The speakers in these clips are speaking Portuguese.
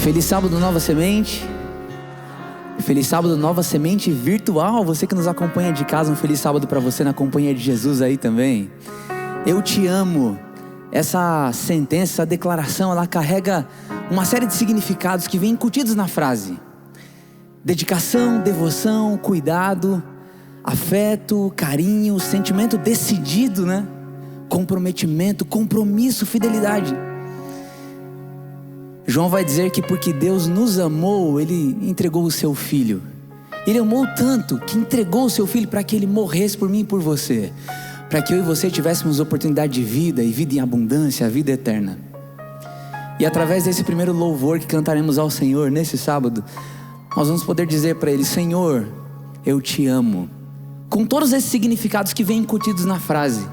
Feliz sábado, Nova Semente. Feliz sábado, Nova Semente virtual. Você que nos acompanha de casa, um feliz sábado para você na companhia de Jesus aí também. Eu te amo. Essa sentença, essa declaração, ela carrega uma série de significados que vêm incutidos na frase: dedicação, devoção, cuidado, afeto, carinho, sentimento decidido, né? Comprometimento, compromisso, fidelidade. João vai dizer que porque Deus nos amou, Ele entregou o seu Filho. Ele amou tanto que entregou o seu Filho para que Ele morresse por mim e por você, para que eu e você tivéssemos oportunidade de vida e vida em abundância, a vida eterna. E através desse primeiro louvor que cantaremos ao Senhor nesse sábado, nós vamos poder dizer para Ele: Senhor, eu te amo, com todos esses significados que vêm incutidos na frase.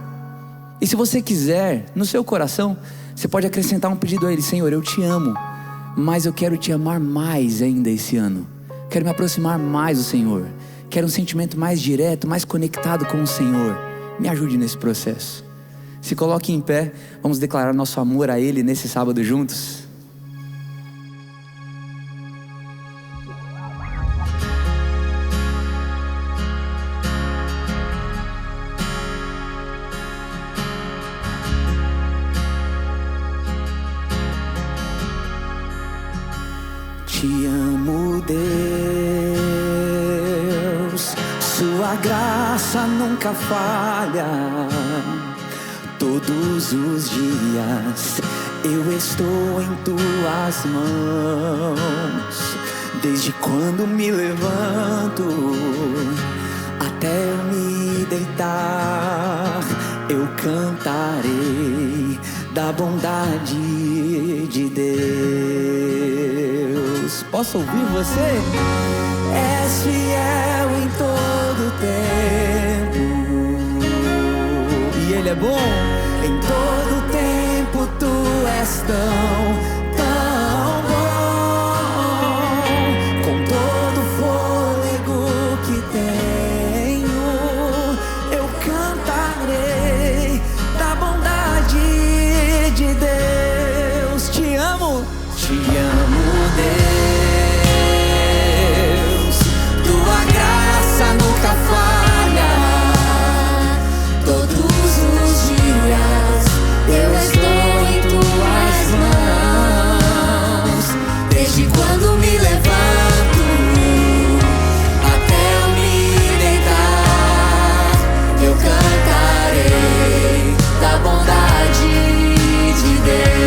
E se você quiser, no seu coração, você pode acrescentar um pedido a Ele: Senhor, eu te amo, mas eu quero te amar mais ainda esse ano. Quero me aproximar mais do Senhor. Quero um sentimento mais direto, mais conectado com o Senhor. Me ajude nesse processo. Se coloque em pé, vamos declarar nosso amor a Ele nesse sábado juntos. Te amo, Deus, sua graça nunca falha. Todos os dias eu estou em tuas mãos. Desde quando me levanto até eu me deitar, eu cantarei da bondade de Deus. Posso ouvir você? És fiel em todo tempo, e Ele é bom. Em todo tempo tu és tão bom. Com todo o fôlego que tenho, eu cantarei da bondade de Deus. Te amo, Deus, tua graça nunca falha. Todos os dias eu estou em tuas mãos. Desde quando me levanto até eu me deitar, eu cantarei da bondade de Deus.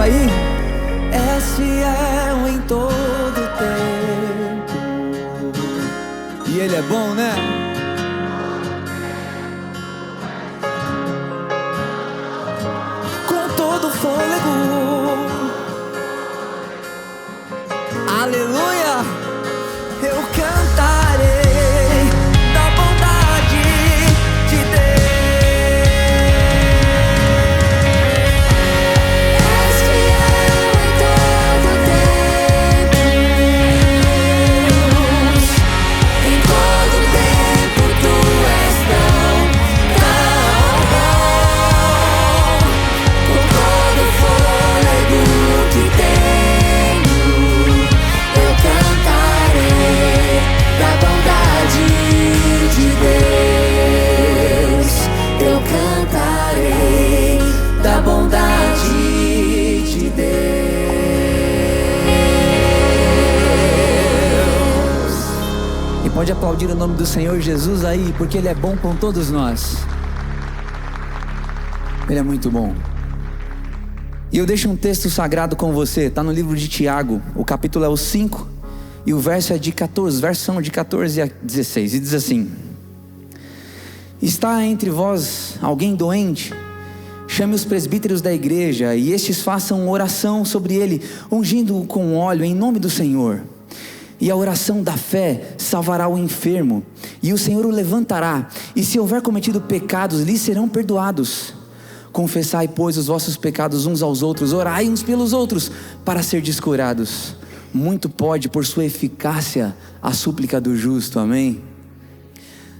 aí? És fiel em todo tempo. E Ele é bom, né? Com todo fôlego. Aleluia! Eu cantarei da bondade de Deus. És fiel em todo tempo. Em todo tempo tu és tão bom. Com todo fôlego que tenho, eu cantarei da bondade de Deus. Eu cantarei da bondade de Deus. E pode aplaudir o nome do Senhor Jesus aí, porque Ele é bom com todos nós. Ele é muito bom. E eu deixo um texto sagrado com você, está no livro de Tiago, o capítulo é o 5, e o verso é de 14, os versos são de 14 a 16, e diz assim: está entre vós alguém doente? Chame os presbíteros da igreja, e estes façam oração sobre ele, ungindo-o com óleo em nome do Senhor. E a oração da fé salvará o enfermo, e o Senhor o levantará, e se houver cometido pecados, lhe serão perdoados. Confessai, pois, os vossos pecados uns aos outros, orai uns pelos outros, para serdes curados. Muito pode, por sua eficácia, a súplica do justo, amém?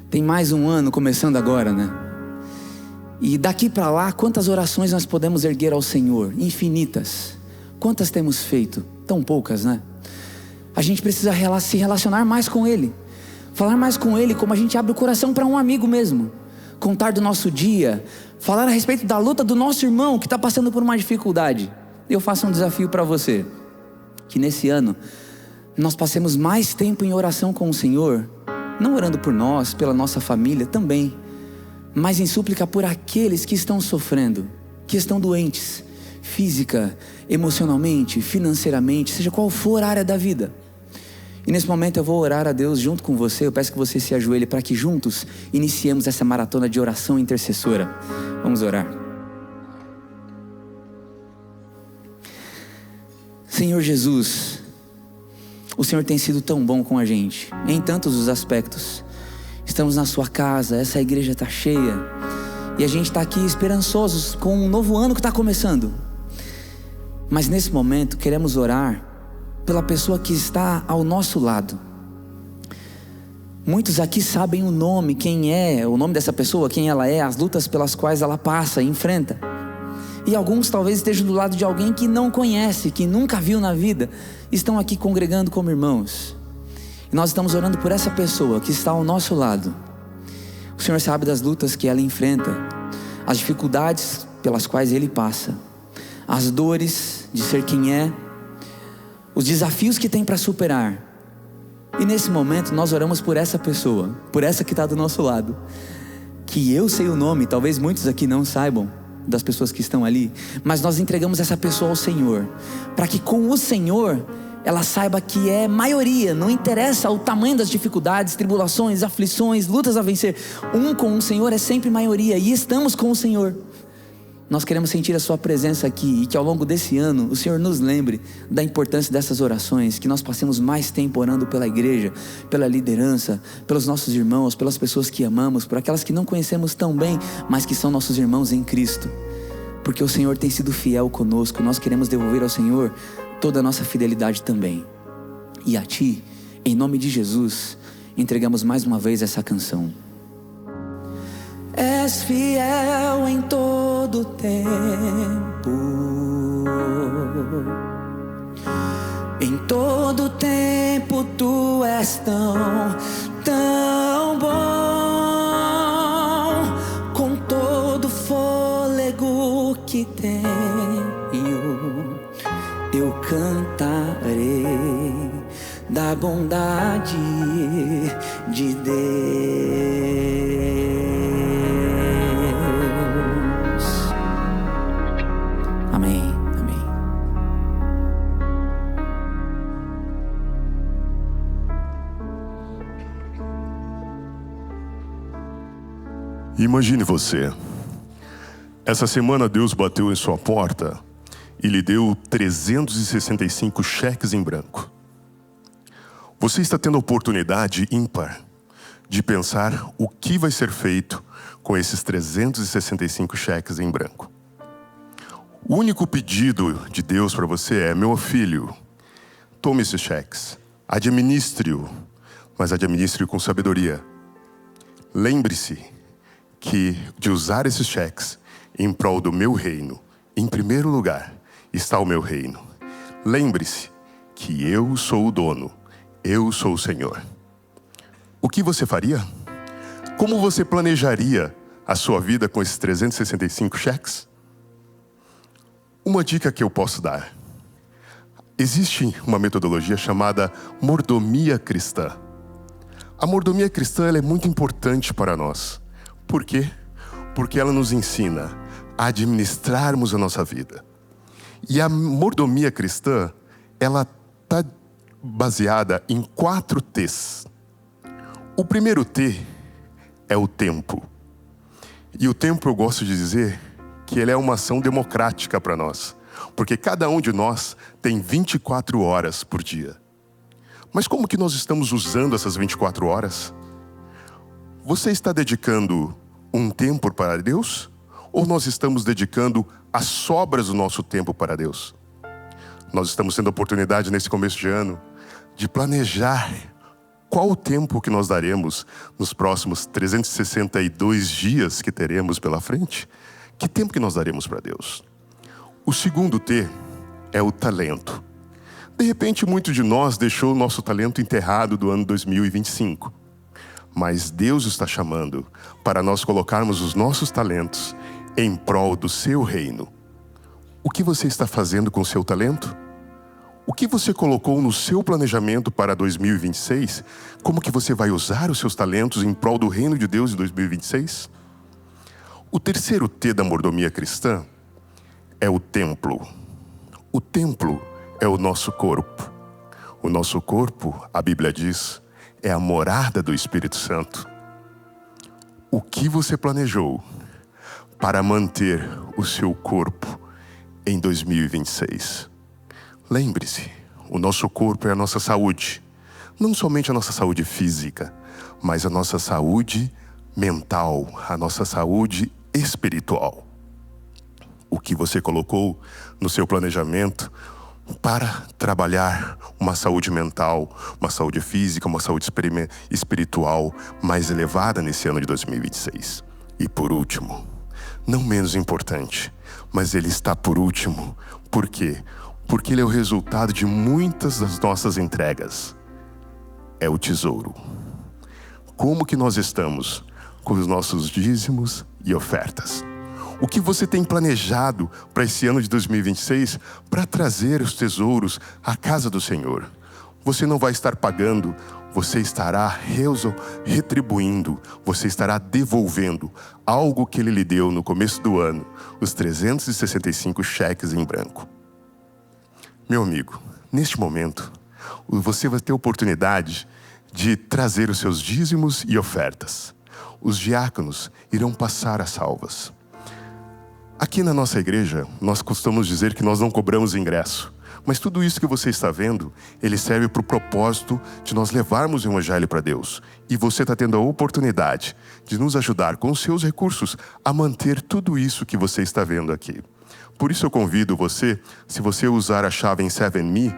Tem mais um ano começando agora, né? E daqui para lá, quantas orações nós podemos erguer ao Senhor? Infinitas. Quantas temos feito? Tão poucas, né? A gente precisa se relacionar mais com Ele, falar mais com Ele, como a gente abre o coração para um amigo mesmo. Contar do nosso dia, falar a respeito da luta do nosso irmão que está passando por uma dificuldade. Eu faço um desafio para você, que nesse ano nós passemos mais tempo em oração com o Senhor, não orando por nós, pela nossa família também, mas em súplica por aqueles que estão sofrendo, que estão doentes, física, emocionalmente, financeiramente, seja qual for a área da vida. E nesse momento eu vou orar a Deus junto com você. Eu peço que você se ajoelhe para que juntos iniciemos essa maratona de oração intercessora. Vamos orar. Senhor Jesus, o Senhor tem sido tão bom com a gente, em tantos os aspectos. Estamos na sua casa, essa igreja está cheia, e a gente está aqui esperançosos com um novo ano que está começando. Mas nesse momento queremos orar pela pessoa que está ao nosso lado. Muitos aqui sabem o nome, quem é, o nome dessa pessoa, quem ela é, as lutas pelas quais ela passa e enfrenta. E alguns talvez estejam do lado de alguém que não conhece, que nunca viu na vida, estão aqui congregando como irmãos. E nós estamos orando por essa pessoa que está ao nosso lado. O Senhor sabe das lutas que ela enfrenta, as dificuldades pelas quais ele passa, as dores de ser quem é, os desafios que tem para superar. E nesse momento nós oramos por essa pessoa, por essa que está do nosso lado, que eu sei o nome, talvez muitos aqui não saibam, das pessoas que estão ali, mas nós entregamos essa pessoa ao Senhor, para que com o Senhor ela saiba que é maioria, não interessa o tamanho das dificuldades, tribulações, aflições, lutas a vencer, com o Senhor é sempre maioria, e estamos com o Senhor. Nós queremos sentir a sua presença aqui, e que ao longo desse ano o Senhor nos lembre da importância dessas orações, que nós passemos mais tempo orando pela igreja, pela liderança, pelos nossos irmãos, pelas pessoas que amamos, por aquelas que não conhecemos tão bem, mas que são nossos irmãos em Cristo, porque o Senhor tem sido fiel conosco. Nós queremos devolver ao Senhor toda a nossa fidelidade também. E a Ti, em nome de Jesus, entregamos mais uma vez essa canção. És fiel em todo tempo, em todo tempo tu és tão, tão bom. Com todo fôlego que tenho, eu cantarei da bondade de Deus. Amém, amém. Imagine você. Essa semana Deus bateu em sua porta e lhe deu 365 cheques em branco. Você está tendo a oportunidade ímpar de pensar o que vai ser feito com esses 365 cheques em branco. O único pedido de Deus para você é: meu filho, tome esses cheques, administre-o, mas administre-o com sabedoria. Lembre-se de usar esses cheques em prol do meu reino. Em primeiro lugar está o meu reino. Lembre-se que eu sou o dono, eu sou o Senhor. O que você faria? Como você planejaria a sua vida com esses 365 cheques? Uma dica que eu posso dar. Existe uma metodologia chamada mordomia cristã. A mordomia cristã ela é muito importante para nós. Por quê? Porque ela nos ensina a administrarmos a nossa vida. E a mordomia cristã, ela está baseada em 4 T's. O primeiro T é o tempo. E o tempo eu gosto de dizer que ele é uma ação democrática para nós. Porque cada um de nós tem 24 horas por dia. Mas como que nós estamos usando essas 24 horas? Você está dedicando um tempo para Deus? Ou nós estamos dedicando as sobras do nosso tempo para Deus? Nós estamos tendo a oportunidade nesse começo de ano de planejar qual o tempo que nós daremos nos próximos 362 dias que teremos pela frente. Que tempo que nós daremos para Deus? O segundo T é o talento. De repente, muito de nós deixou o nosso talento enterrado do ano 2025. Mas Deus está chamando para nós colocarmos os nossos talentos em prol do seu reino. O que você está fazendo com o seu talento? O que você colocou no seu planejamento para 2026? Como que você vai usar os seus talentos em prol do reino de Deus em 2026? O terceiro T da mordomia cristã é o templo. O templo é o nosso corpo. O nosso corpo, a Bíblia diz, é a morada do Espírito Santo. O que você planejou para manter o seu corpo em 2026? Lembre-se, o nosso corpo é a nossa saúde. Não somente a nossa saúde física, mas a nossa saúde mental, a nossa saúde espiritual. O que você colocou no seu planejamento para trabalhar uma saúde mental, uma saúde física, uma saúde espiritual mais elevada nesse ano de 2026. E por último, não menos importante, mas ele está por último. Por quê? Porque ele é o resultado de muitas das nossas entregas. É o tesouro. Como que nós estamos com os nossos dízimos e ofertas? O que você tem planejado para esse ano de 2026 para trazer os tesouros à casa do Senhor? Você não vai estar pagando, você estará retribuindo, você estará devolvendo algo que Ele lhe deu no começo do ano, os 365 cheques em branco. Meu amigo, neste momento, você vai ter a oportunidade de trazer os seus dízimos e ofertas. Os diáconos irão passar as salvas. Aqui na nossa igreja, nós costumamos dizer que nós não cobramos ingresso. Mas tudo isso que você está vendo, ele serve para o propósito de nós levarmos o Evangelho para Deus. E você está tendo a oportunidade de nos ajudar com os seus recursos a manter tudo isso que você está vendo aqui. Por isso eu convido você, se você usar a chave em 7Me,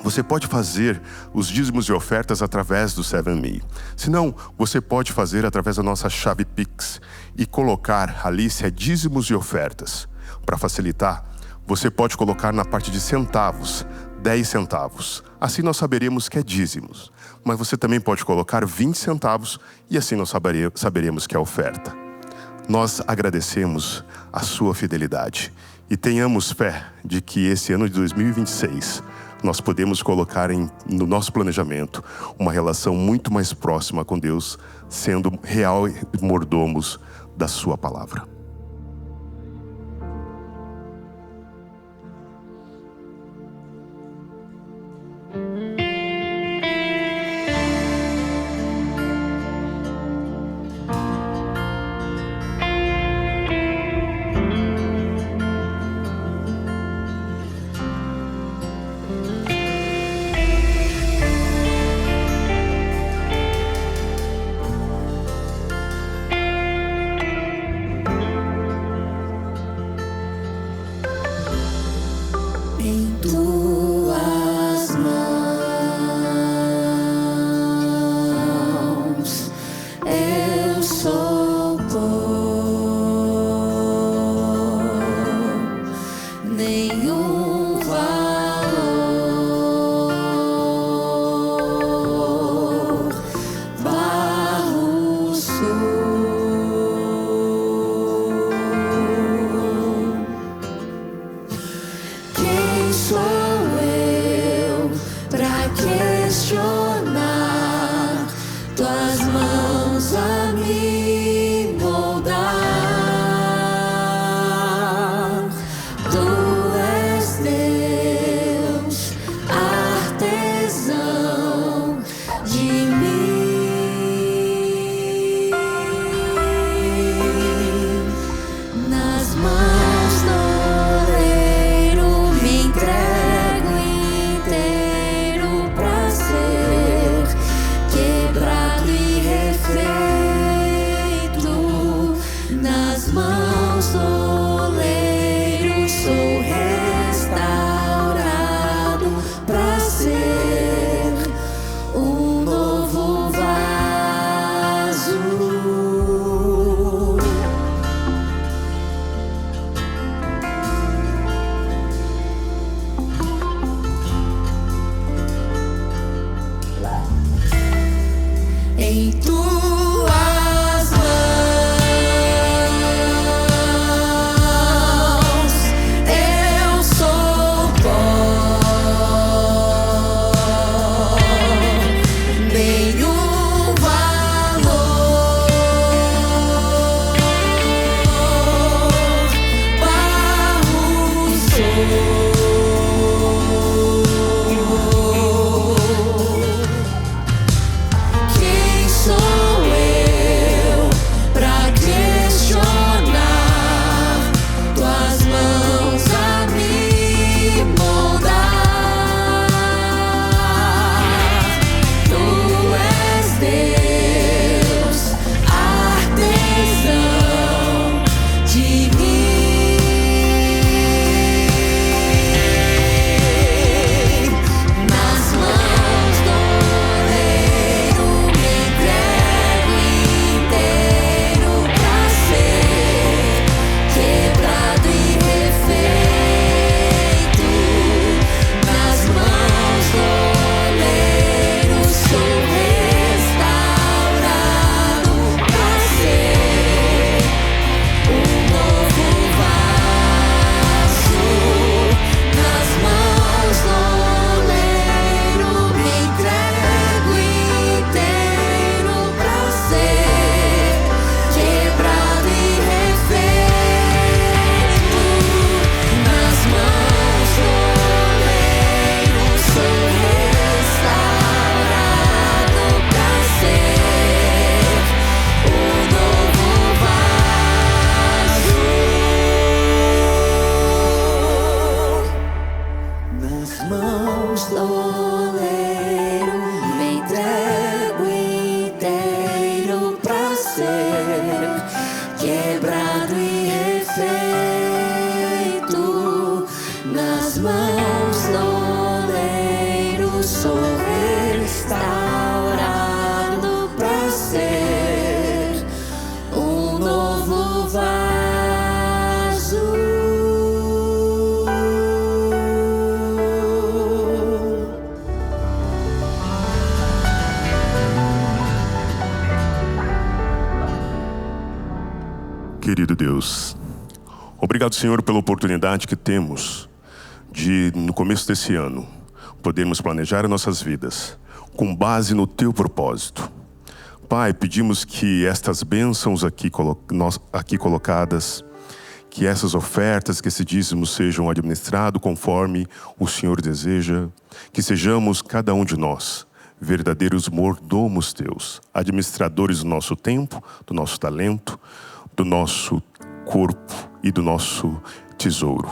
você pode fazer os dízimos e ofertas através do 7Me. Se não, você pode fazer através da nossa chave Pix e colocar ali se é dízimos e ofertas. Para facilitar, você pode colocar na parte de centavos, 10 centavos. Assim nós saberemos que é dízimos. Mas você também pode colocar 20 centavos e assim nós saberemos que é oferta. Nós agradecemos a sua fidelidade e tenhamos fé de que esse ano de 2026 nós podemos colocar no nosso planejamento uma relação muito mais próxima com Deus, sendo real mordomos da sua palavra. em tuas mãos eu sou pó, nenhum valor, barro sou. Quem sou eu pra questionar tuas mãos a me moldar? Tu és Deus, artesão de mim. Nas mãos do oleiro me entrego inteiro pra ser quebrado e refeito. Nas mãos do oleiro sou restaurado pra ser um novo vaso. Em tuas mãos eu sou pó, nenhum valor, barro sou. Quem sou eu pra questionar tuas mãos a me moldar? Tu és Deus, artesão de mim. Nas mãos do oleiro me entrego inteiro pra ser quebrado e refeito. Nas mãos do oleiro sou restaurado pra ser um novo vaso. Nas mãos do oleiro me entrego inteiro pra ser quebrado e refeito. Nas mãos do oleiro sou restaurado pra ser um novo vaso. Nas mãos do oleiro me entrego inteiro pra ser quebrado e refeito. Nas mãos do oleiro sou restaurado pra ser um novo vaso. Querido Deus, obrigado, Senhor, pela oportunidade que temos de, no começo desse ano, podermos planejar nossas vidas com base no Teu propósito. Pai, pedimos que estas bênçãos aqui colocadas, que essas ofertas, que esse dízimo sejam administrados conforme o Senhor deseja, que sejamos cada um de nós verdadeiros mordomos Teus, administradores do nosso tempo, do nosso talento, do nosso corpo e do nosso tesouro.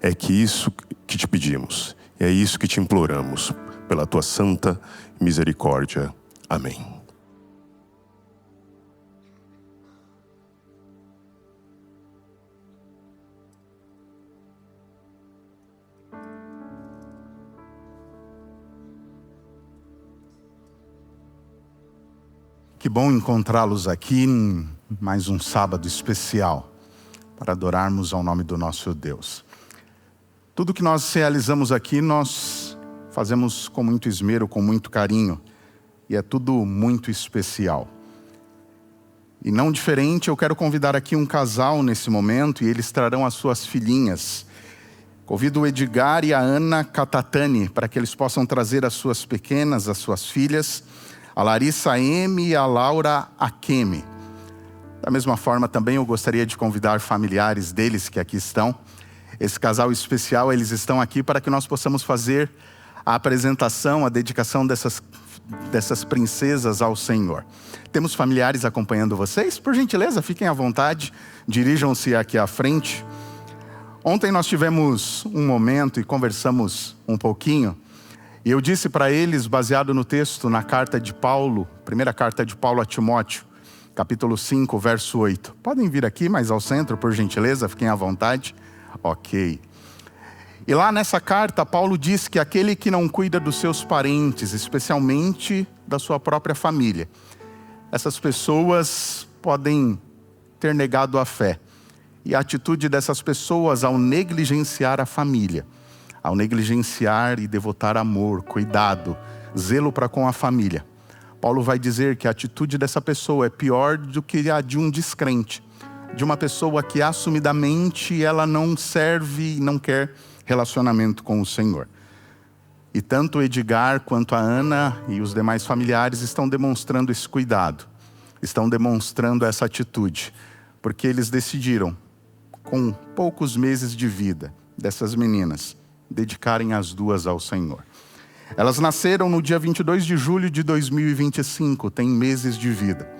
É que isso que te pedimos, é isso que te imploramos, pela Tua santa misericórdia. Amém. Que bom encontrá-los aqui em mais um sábado especial para adorarmos ao nome do nosso Deus. Tudo que nós realizamos aqui, nós fazemos com muito esmero, com muito carinho, e é tudo muito especial. E não diferente, eu quero convidar aqui um casal nesse momento, e eles trarão as suas filhinhas. Convido o Edgar e a Ana Catatani para que eles possam trazer as suas pequenas, as suas filhas, a Larissa M e a Laura Akemi. Da mesma forma, também eu gostaria de convidar familiares deles que aqui estão. Esse casal especial, eles estão aqui para que nós possamos fazer a apresentação, a dedicação dessas princesas ao Senhor. Temos familiares acompanhando vocês? Por gentileza, fiquem à vontade, dirijam-se aqui à frente. Ontem nós tivemos um momento e conversamos um pouquinho. E eu disse para eles, baseado no texto, na carta de Paulo, primeira carta de Paulo a Timóteo, capítulo 5, verso 8. Podem vir aqui mais ao centro, por gentileza, fiquem à vontade. Ok. E lá nessa carta, Paulo diz que aquele que não cuida dos seus parentes, especialmente da sua própria família, essas pessoas podem ter negado a fé. E a atitude dessas pessoas ao negligenciar a família, ao negligenciar e devotar amor, cuidado, zelo para com a família. Paulo vai dizer que a atitude dessa pessoa é pior do que a de um descrente, de uma pessoa que assumidamente ela não serve e não quer relacionamento com o Senhor. E tanto o Edgar quanto a Ana e os demais familiares estão demonstrando esse cuidado, estão demonstrando essa atitude, porque eles decidiram, com poucos meses de vida dessas meninas, dedicarem as duas ao Senhor. Elas nasceram no dia 22 de julho de 2025, têm meses de vida.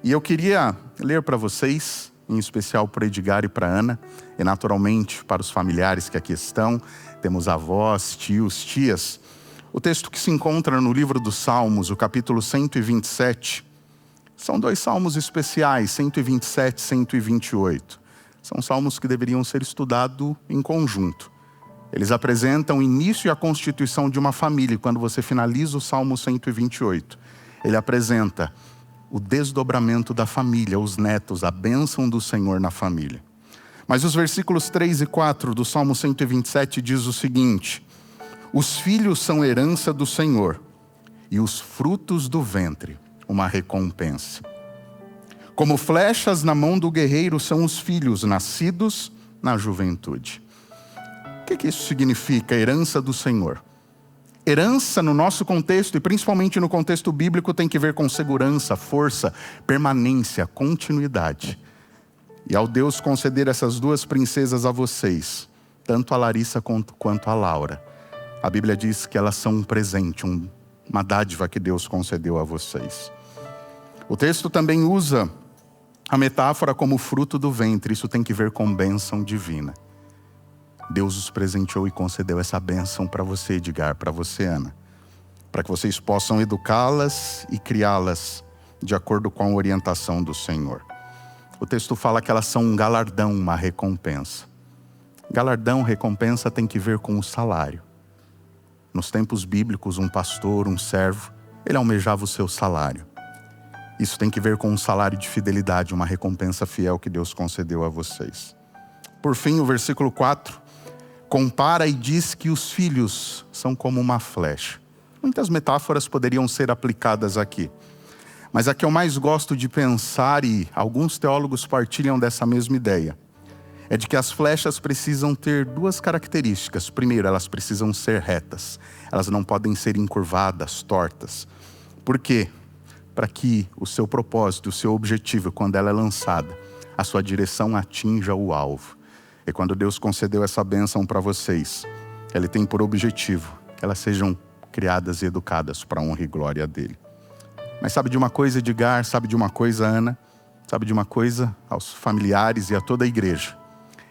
E eu queria ler para vocês, em especial para Edgar e para Ana, e naturalmente para os familiares que aqui estão, temos avós, tios, tias, o texto que se encontra no livro dos Salmos, o capítulo 127. São dois salmos especiais, 127 e 128. São salmos que deveriam ser estudados em conjunto. Eles apresentam o início e a constituição de uma família. Quando você finaliza o Salmo 128, ele apresenta o desdobramento da família, os netos, a bênção do Senhor na família. Mas os versículos 3 e 4 do Salmo 127 diz o seguinte: os filhos são herança do Senhor, e os frutos do ventre, uma recompensa. Como flechas na mão do guerreiro são os filhos nascidos na juventude. O que isso significa? Herança do Senhor. Herança no nosso contexto, e principalmente no contexto bíblico, tem que ver com segurança, força, permanência, continuidade. E ao Deus conceder essas duas princesas a vocês, tanto a Larissa quanto a Laura, a Bíblia diz que elas são um presente, uma dádiva que Deus concedeu a vocês. O texto também usa a metáfora como fruto do ventre. Isso tem que ver com bênção divina. Deus os presenteou e concedeu essa bênção para você, Edgar, para você, Ana, para que vocês possam educá-las e criá-las de acordo com a orientação do Senhor. O texto fala que elas são um galardão, uma recompensa. Galardão, recompensa tem que ver com o salário. Nos tempos bíblicos, um pastor, um servo, ele almejava o seu salário. Isso tem que ver com um salário de fidelidade, uma recompensa fiel que Deus concedeu a vocês. Por fim, o versículo 4 compara e diz que os filhos são como uma flecha. Muitas metáforas poderiam ser aplicadas aqui. Mas a que eu mais gosto de pensar, e alguns teólogos partilham dessa mesma ideia, é de que as flechas precisam ter duas características. Primeiro, elas precisam ser retas. Elas não podem ser encurvadas, tortas. Por quê? Para que o seu propósito, o seu objetivo, quando ela é lançada, a sua direção atinja o alvo. E quando Deus concedeu essa bênção para vocês, Ele tem por objetivo que elas sejam criadas e educadas para a honra e glória dEle. Mas sabe de uma coisa, Edgar? Sabe de uma coisa, Ana? Sabe de uma coisa? Aos familiares e a toda a igreja.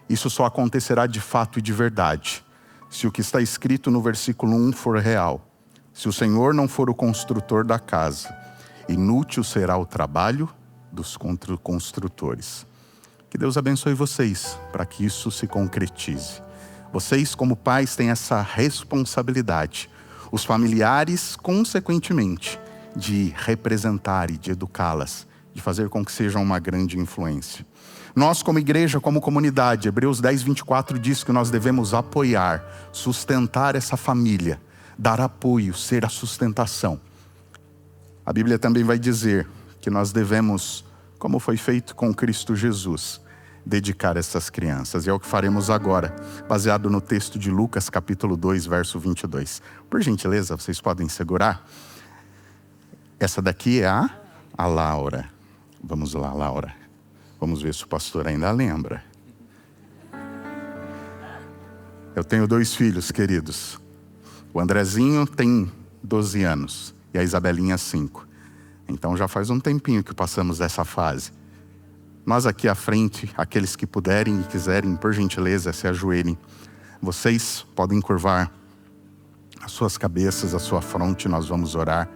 Isso só acontecerá de fato e de verdade, se o que está escrito no versículo 1 for real. Se o Senhor não for o construtor da casa, inútil será o trabalho dos construtores. Que Deus abençoe vocês, para que isso se concretize. Vocês, como pais, têm essa responsabilidade. Os familiares, consequentemente, de representar e de educá-las, de fazer com que sejam uma grande influência. Nós, como igreja, como comunidade, Hebreus 10:24 diz que nós devemos apoiar, sustentar essa família, dar apoio, ser a sustentação. A Bíblia também vai dizer que nós devemos, como foi feito com Cristo Jesus, dedicar essas crianças. E é o que faremos agora, baseado no texto de Lucas, capítulo 2, verso 22. Por gentileza, vocês podem segurar? Essa daqui é a Laura. Vamos lá, Laura. Vamos ver se o pastor ainda lembra. Eu tenho 2 filhos, queridos. O Andrezinho tem 12 anos e a Isabelinha 5. Então já faz um tempinho que passamos dessa fase. Nós aqui à frente, aqueles que puderem e quiserem, por gentileza, se ajoelhem. Vocês podem curvar as suas cabeças, a sua fronte, nós vamos orar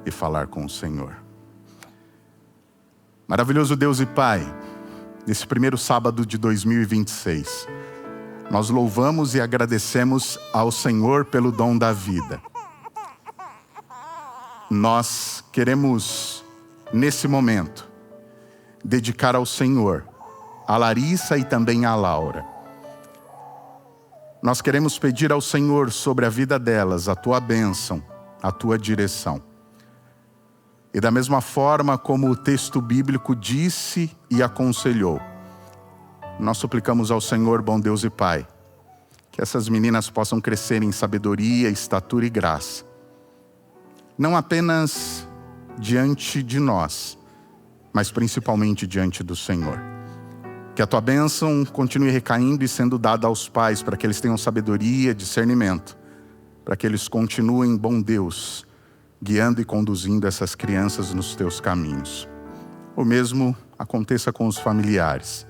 e falar com o Senhor. Maravilhoso Deus e Pai, nesse primeiro sábado de 2026, nós louvamos e agradecemos ao Senhor pelo dom da vida. Nós queremos, nesse momento, dedicar ao Senhor, a Larissa e também a Laura. Nós queremos pedir ao Senhor sobre a vida delas, a Tua bênção, a Tua direção. E da mesma forma como o texto bíblico disse e aconselhou, nós suplicamos ao Senhor, bom Deus e Pai, que essas meninas possam crescer em sabedoria, estatura e graça. Não apenas diante de nós, mas principalmente diante do Senhor. Que a Tua bênção continue recaindo e sendo dada aos pais, para que eles tenham sabedoria, discernimento, para que eles continuem, bom Deus, guiando e conduzindo essas crianças nos Teus caminhos. O mesmo aconteça com os familiares.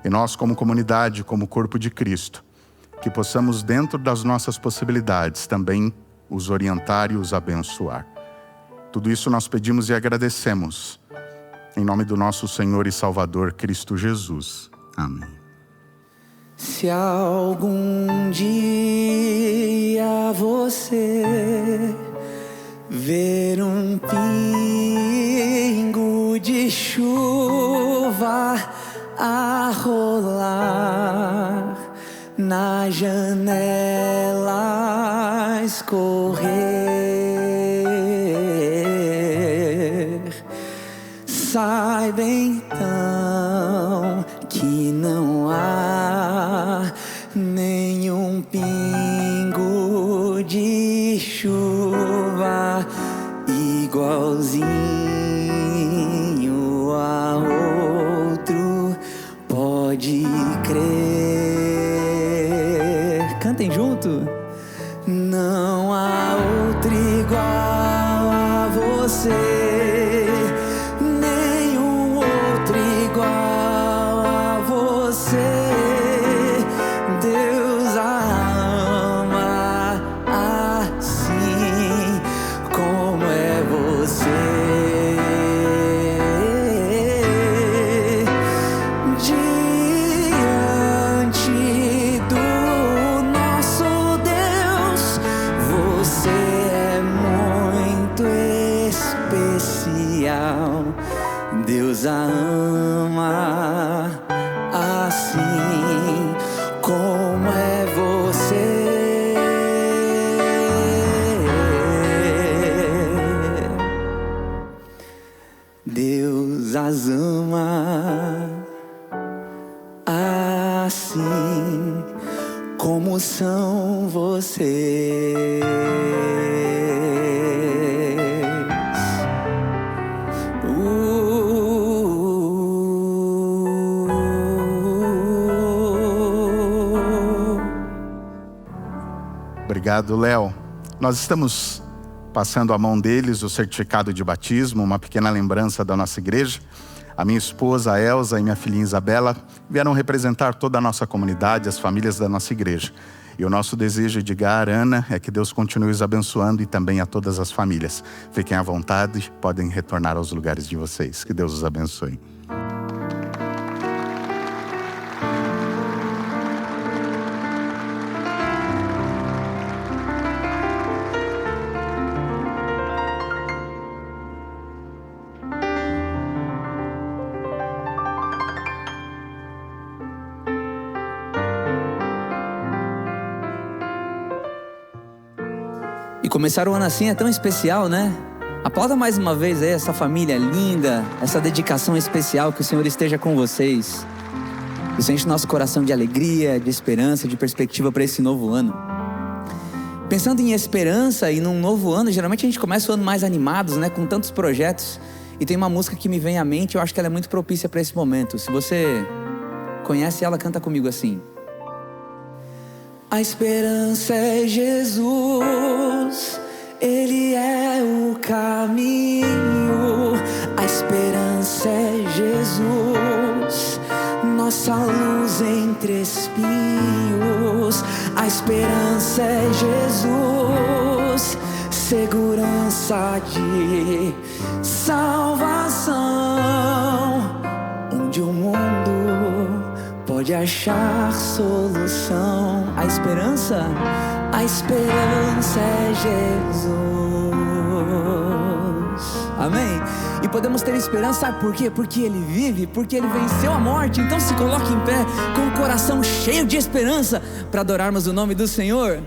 E nós, como comunidade, como corpo de Cristo, que possamos, dentro das nossas possibilidades, também os orientar e os abençoar. Tudo isso nós pedimos e agradecemos, em nome do nosso Senhor e Salvador, Cristo Jesus. Amém. Se algum dia você ver um pingo de chuva a rolar na janela, escorrer, saiba então que não há nenhum pingo de chuva igualzinho a outro, pode crer. Cantem junto. Não há outro igual a você, nenhum outro igual a você. Deus a ama assim como é você. Diante do nosso Deus, você é muito especial. Deus a ama assim como é você. Deus as ama assim como são vocês. Obrigado, Léo. Nós estamos passando à mão deles o certificado de batismo, uma pequena lembrança da nossa igreja. A minha esposa, a Elza, e minha filhinha Isabela vieram representar toda a nossa comunidade, as famílias da nossa igreja. E o nosso desejo, Edgar, Ana, é que Deus continue os abençoando e também a todas as famílias. Fiquem à vontade, podem retornar aos lugares de vocês. Que Deus os abençoe. E começar o ano assim é tão especial, né? Aplauda mais uma vez aí essa família linda, essa dedicação especial, que o Senhor esteja com vocês. Isso enche nosso coração de alegria, de esperança, de perspectiva para esse novo ano. Pensando em esperança e num novo ano, geralmente a gente começa o ano mais animados, né? Com tantos projetos. E tem uma música que me vem à mente, eu acho que ela é muito propícia para esse momento. Se você conhece ela, canta comigo assim. A esperança é Jesus, Ele é o caminho. A esperança é Jesus, nossa luz entre espinhos. A esperança é Jesus, segurança de salvação, onde o mundo pode achar solução. A esperança é Jesus. Amém? E podemos ter esperança, sabe por quê? Porque Ele vive, porque Ele venceu a morte. Então se coloque em pé com o coração cheio de esperança para adorarmos o nome do Senhor.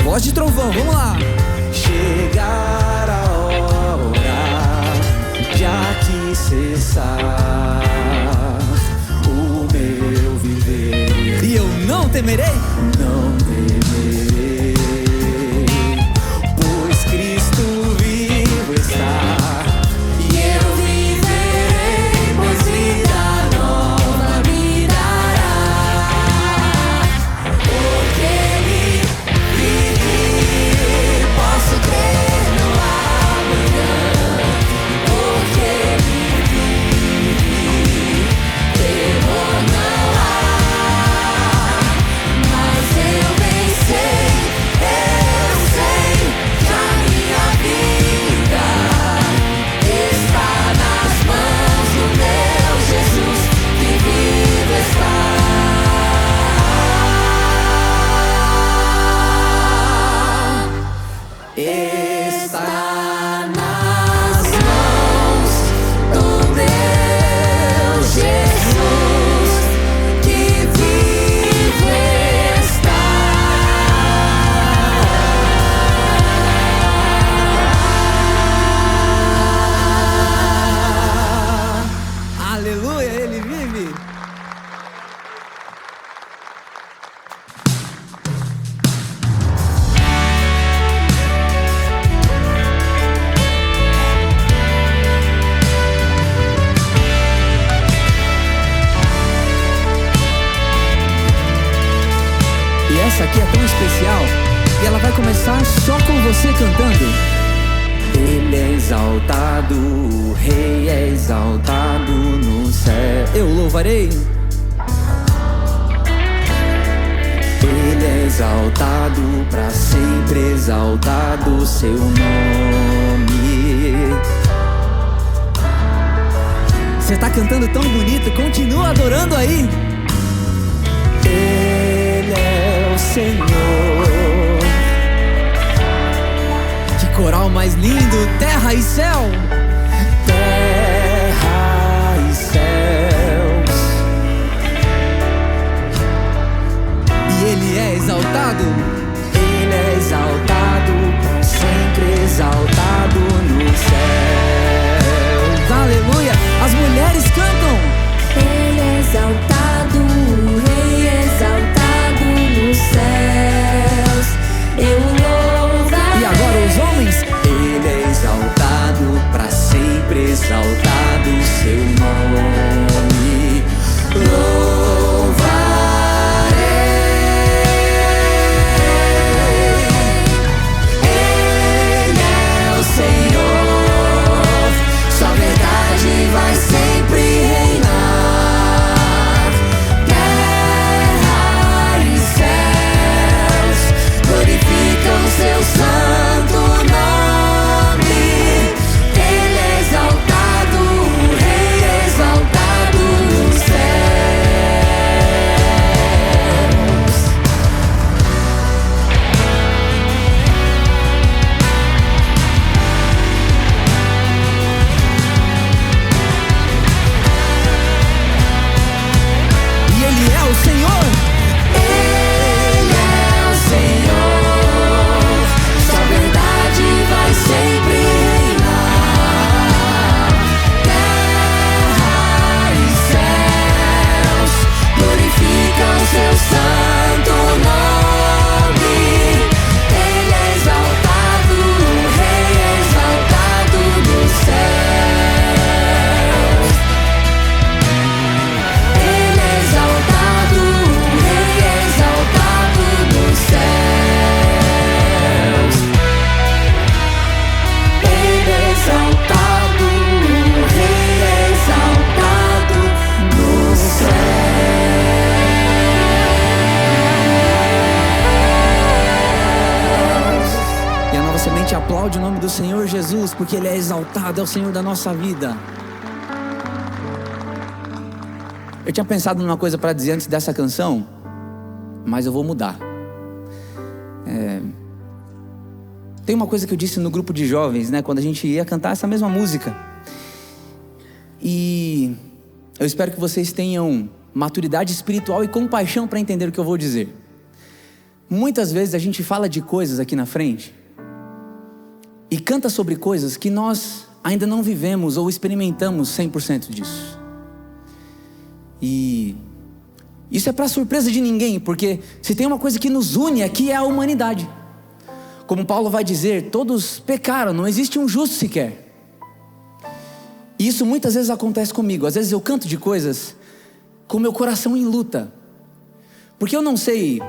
Voz de trovão, vamos lá. Chegar a hora de aqui cessar o meu viver, e eu não temerei, não temerei, pois Cristo vivo está. E eu viverei, pois vida nova me dará, porque Ele vive, posso crer no amanhã, porque Ele vive, temor não há, mas eu venci. E essa aqui é tão especial, e ela vai começar só com você cantando. Ele é exaltado, o Rei é exaltado no céu. Eu louvarei. Ele é exaltado, pra sempre exaltado o seu nome. Você tá cantando tão bonito, continua adorando aí. Ele é o Senhor. Que coral mais lindo, terra e céu. Terra e céus. E Ele é exaltado. Ele é exaltado, pra sempre exaltado nos céus. Aleluia, as mulheres cantam. Ele é exaltado, o Rei é exaltado nos céus. Eu louvarei. E agora os homens. Ele é exaltado, pra sempre exaltado o seu nome. Ele é o Senhor, sua verdade vai sempre reinar. Terra e céus glorificam seu santo nome. Ele é exaltado, o Rei é exaltado nos céus. E Ele é o Senhor. Ele é o Senhor, sua verdade vai sempre reinar. Terra e céus glorificam seu santo nome. Ele é exaltado, o Rei é exaltado nos céus. Ele é exaltado, o Rei é exaltado nos céus. Ele é exaltado, o Rei é exaltado nos céus. E a Nova Semente aplaude o nome do Senhor Jesus, porque Ele é exaltado, é o Senhor da nossa vida. Eu tinha pensado numa coisa para dizer antes dessa canção, mas eu vou mudar. Tem uma coisa que eu disse no grupo de jovens, né, quando a gente ia cantar essa mesma música. E eu espero que vocês tenham maturidade espiritual e compaixão para entender o que eu vou dizer. Muitas vezes a gente fala de coisas aqui na frente e canta sobre coisas que nós ainda não vivemos ou experimentamos 100% disso. E isso é para surpresa de ninguém, porque se tem uma coisa que nos une aqui é a humanidade. Como Paulo vai dizer, todos pecaram, não existe um justo sequer. E isso muitas vezes acontece comigo. Às vezes eu canto de coisas com meu coração em luta, porque eu não sei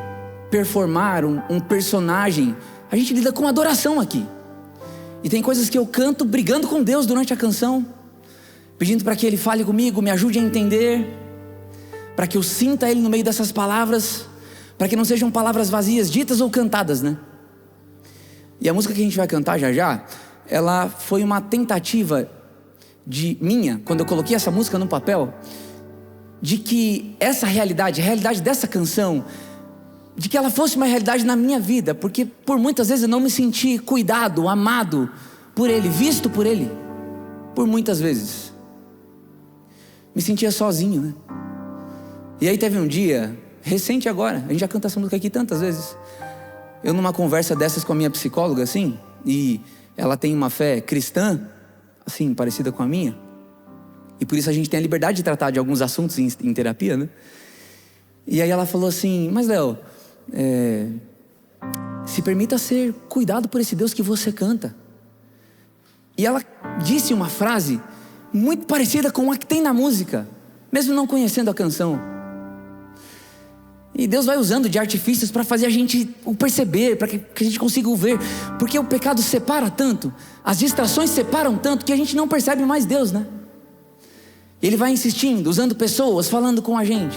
performar um personagem. A gente lida com adoração aqui, e tem coisas que eu canto brigando com Deus durante a canção, pedindo para que Ele fale comigo, me ajude a entender, para que eu sinta Ele no meio dessas palavras, para que não sejam palavras vazias, ditas ou cantadas, né? E a música que a gente vai cantar já já, ela foi uma tentativa minha, quando eu coloquei essa música no papel, de que essa realidade, a realidade dessa canção, de que ela fosse uma realidade na minha vida, porque por muitas vezes eu não me senti cuidado, amado por Ele, visto por Ele, por muitas vezes me sentia sozinho, né? E aí teve um dia, recente agora, a gente já canta essa música aqui tantas vezes, eu numa conversa dessas com a minha psicóloga, assim, e ela tem uma fé cristã, assim, parecida com a minha, e por isso a gente tem a liberdade de tratar de alguns assuntos em terapia, né? E aí ela falou assim, mas Léo, se permita ser cuidado por esse Deus que você canta. E ela disse uma frase muito parecida com a que tem na música, mesmo não conhecendo a canção. E Deus vai usando de artifícios para fazer a gente o perceber, para que a gente consiga o ver. Porque o pecado separa tanto, as distrações separam tanto, que a gente não percebe mais Deus, né? Ele vai insistindo, usando pessoas, falando com a gente.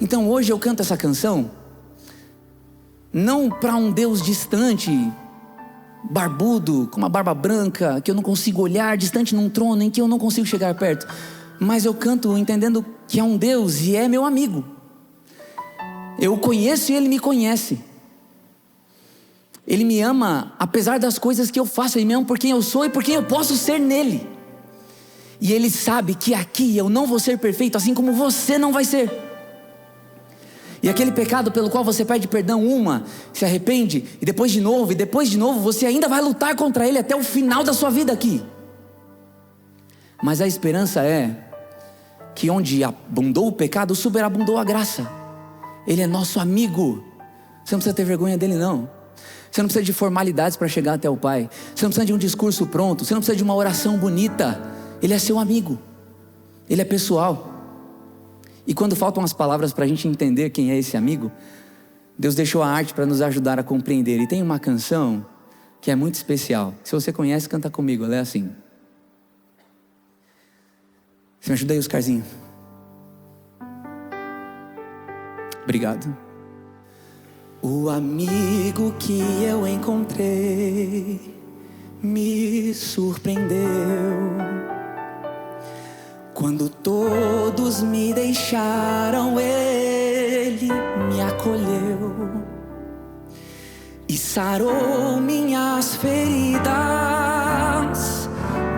Então hoje eu canto essa canção não para um Deus distante, barbudo, com uma barba branca, que eu não consigo olhar, distante num trono em que eu não consigo chegar perto. Mas eu canto entendendo que é um Deus e é meu amigo. Eu o conheço e Ele me conhece. Ele me ama apesar das coisas que eu faço. Ele me ama por quem eu sou e por quem eu posso ser nele. E Ele sabe que aqui eu não vou ser perfeito, assim como você não vai ser. E aquele pecado pelo qual você pede perdão se arrepende, e depois de novo, você ainda vai lutar contra ele até o final da sua vida aqui. Mas a esperança é que onde abundou o pecado, superabundou a graça. Ele é nosso amigo. Você não precisa ter vergonha dele, não. Você não precisa de formalidades para chegar até o Pai. Você não precisa de um discurso pronto. Você não precisa de uma oração bonita. Ele é seu amigo. Ele é pessoal. E quando faltam as palavras para a gente entender quem é esse amigo, Deus deixou a arte para nos ajudar a compreender. E tem uma canção que é muito especial. Se você conhece, canta comigo. Ela é assim. Você me ajuda aí, Oscarzinho? Obrigado. O amigo que eu encontrei me surpreendeu. Quando todos me deixaram, Ele me acolheu e sarou minhas feridas,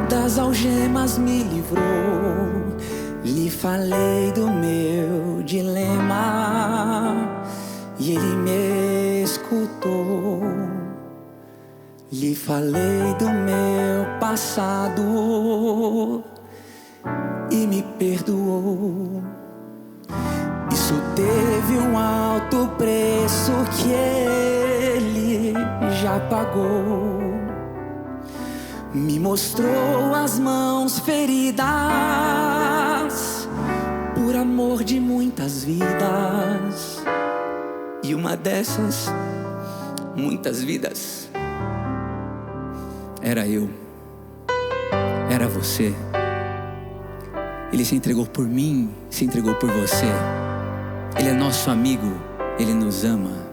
das algemas me livrou. Lhe falei do meu dilema e Ele me escutou. Lhe falei do meu passado e me perdoou. Isso teve um alto preço que Ele já pagou. Me mostrou as mãos feridas por amor de muitas vidas. E uma dessas muitas vidas era eu, era você. Ele se entregou por mim, se entregou por você. Ele é nosso amigo, Ele nos ama.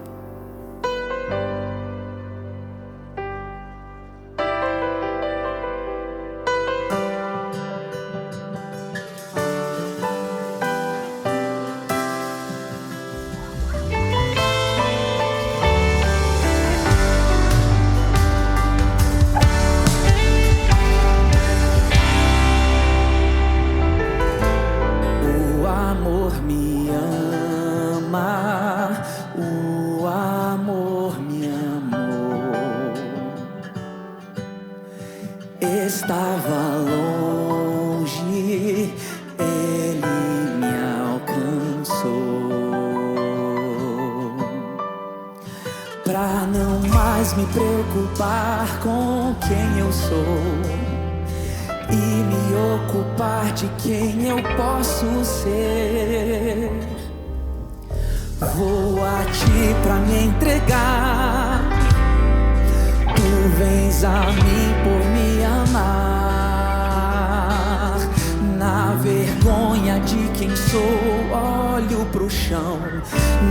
Estava longe, Ele me alcançou. Pra não mais me preocupar com quem eu sou e me ocupar de quem eu posso ser, vou a Ti pra me entregar. Tu vens a mim por me amar. Na vergonha de quem sou, olho pro chão.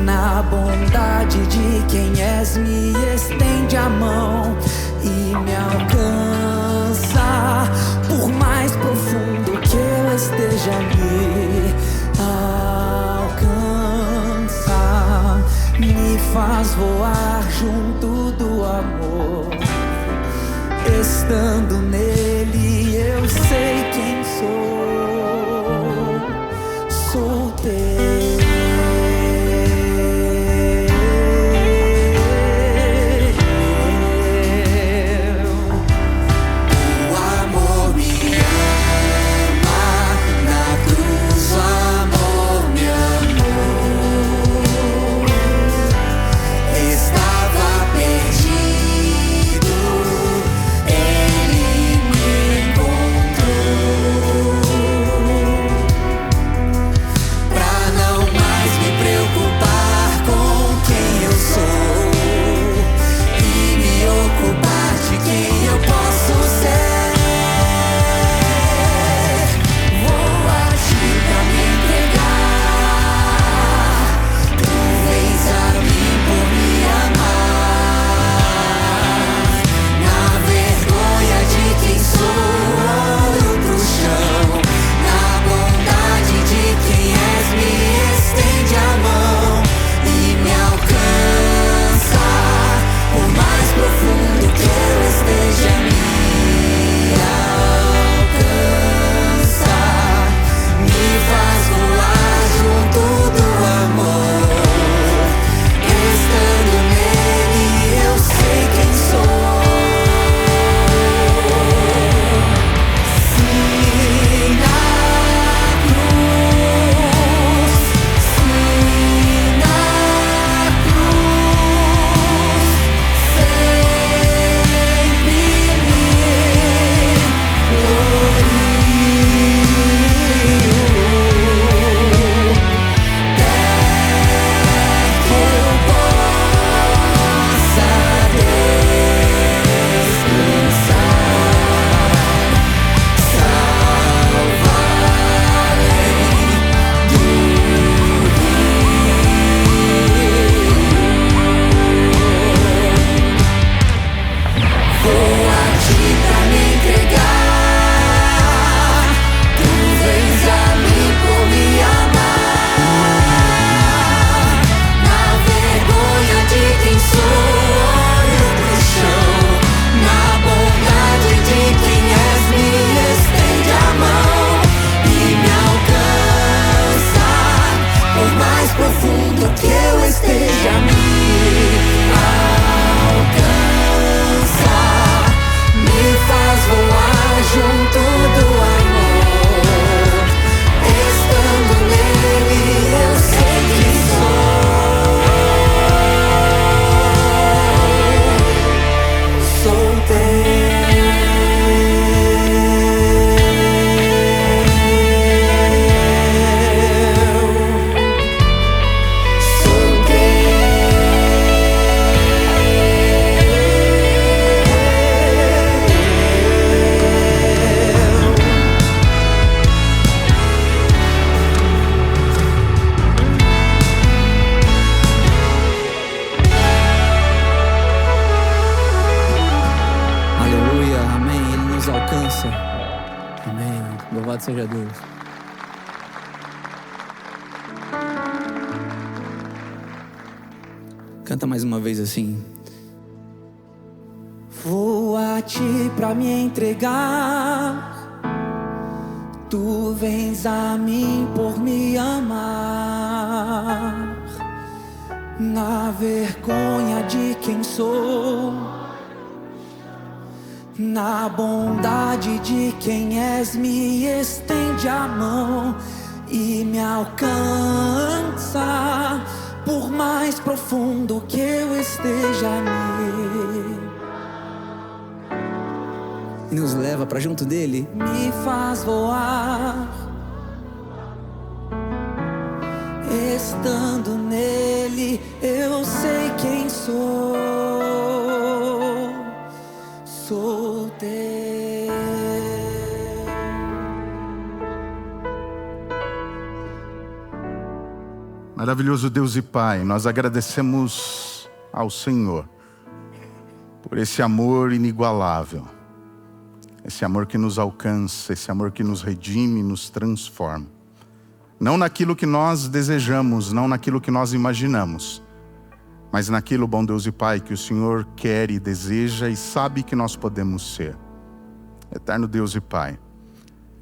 Na bondade de quem és, me estende a mão e me alcança. Por mais profundo que eu esteja, me alcança. Me faz voar junto do amor. Estando nele eu sei quem sou. Sou teu. O amor me ama. Na cruz o amor me amou. Estava perdido, Ele me encontrou. Pra não Louvado seja Deus. Canta mais uma vez assim. Vou a ti pra me entregar. Tu vens a mim por me amar. Na vergonha de quem sou, na bondade de quem és, me estende a mão e me alcança. Por mais profundo que eu esteja nele, e nos leva para junto dele. Me faz voar, estando nele eu sei quem sou. Sou teu. Maravilhoso Deus e Pai, nós agradecemos ao Senhor por esse amor inigualável, esse amor que nos alcança, esse amor que nos redime, nos transforma. Não naquilo que nós desejamos, não naquilo que nós imaginamos, mas naquilo, bom Deus e Pai, que o Senhor quer e deseja e sabe que nós podemos ser. Eterno Deus e Pai,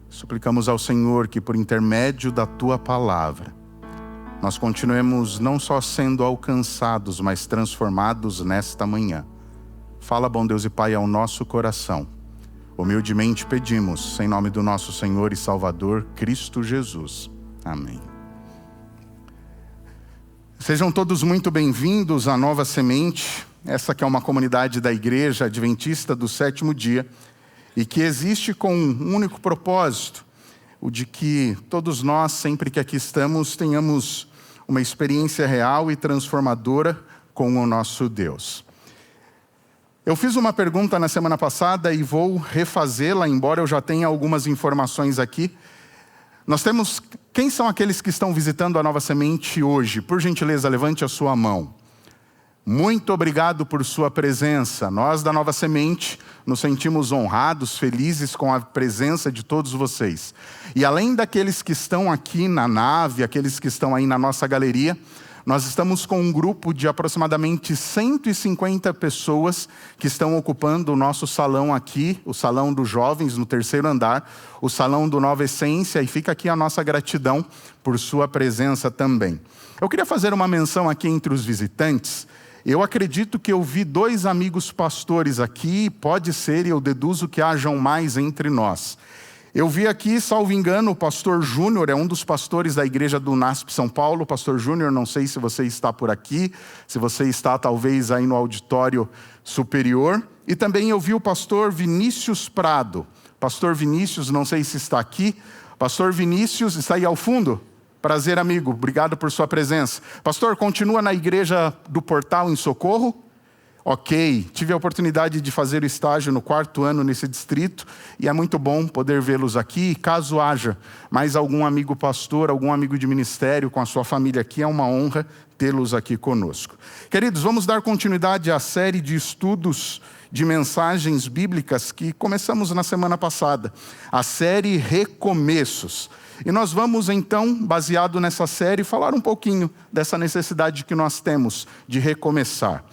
suplicamos ao Senhor que por intermédio da Tua Palavra, nós continuemos não só sendo alcançados, mas transformados nesta manhã. Fala, bom Deus e Pai, ao nosso coração. Humildemente pedimos, em nome do nosso Senhor e Salvador, Cristo Jesus. Amém. Sejam todos muito bem-vindos à Nova Semente, essa que é uma comunidade da Igreja Adventista do Sétimo Dia, e que existe com um único propósito, o de que todos nós, sempre que aqui estamos, tenhamos uma experiência real e transformadora com o nosso Deus. Eu fiz uma pergunta na semana passada e vou refazê-la, embora eu já tenha algumas informações aqui. Nós temos... Quem são aqueles que estão visitando a Nova Semente hoje? Por gentileza, levante a sua mão. Muito obrigado por sua presença. Nós da Nova Semente nos sentimos honrados, felizes com a presença de todos vocês. E além daqueles que estão aqui na nave, aqueles que estão aí na nossa galeria, nós estamos com um grupo de aproximadamente 150 pessoas que estão ocupando o nosso salão aqui, o salão dos jovens no 3º andar, o salão do Nova Essência, e fica aqui a nossa gratidão por sua presença também. Eu queria fazer uma menção aqui entre os visitantes. Eu acredito que eu vi 2 amigos pastores aqui, pode ser, e eu deduzo que hajam mais entre nós. Eu vi aqui, salvo engano, o pastor Júnior, é um dos pastores da igreja do NASP São Paulo. Pastor Júnior, não sei se você está por aqui, se você está talvez aí no auditório superior. E também eu vi o pastor Vinícius Prado. Pastor Vinícius, não sei se está aqui. Pastor Vinícius, está aí ao fundo? Prazer, amigo, obrigado por sua presença. Pastor, continua na igreja do Portal em Socorro? Ok, tive a oportunidade de fazer o estágio no 4º ano nesse distrito e é muito bom poder vê-los aqui. Caso haja mais algum amigo pastor, algum amigo de ministério com a sua família aqui, é uma honra tê-los aqui conosco. Queridos, vamos dar continuidade à série de estudos de mensagens bíblicas que começamos na semana passada, a série Recomeços. E nós vamos então, baseado nessa série, falar um pouquinho dessa necessidade que nós temos de recomeçar.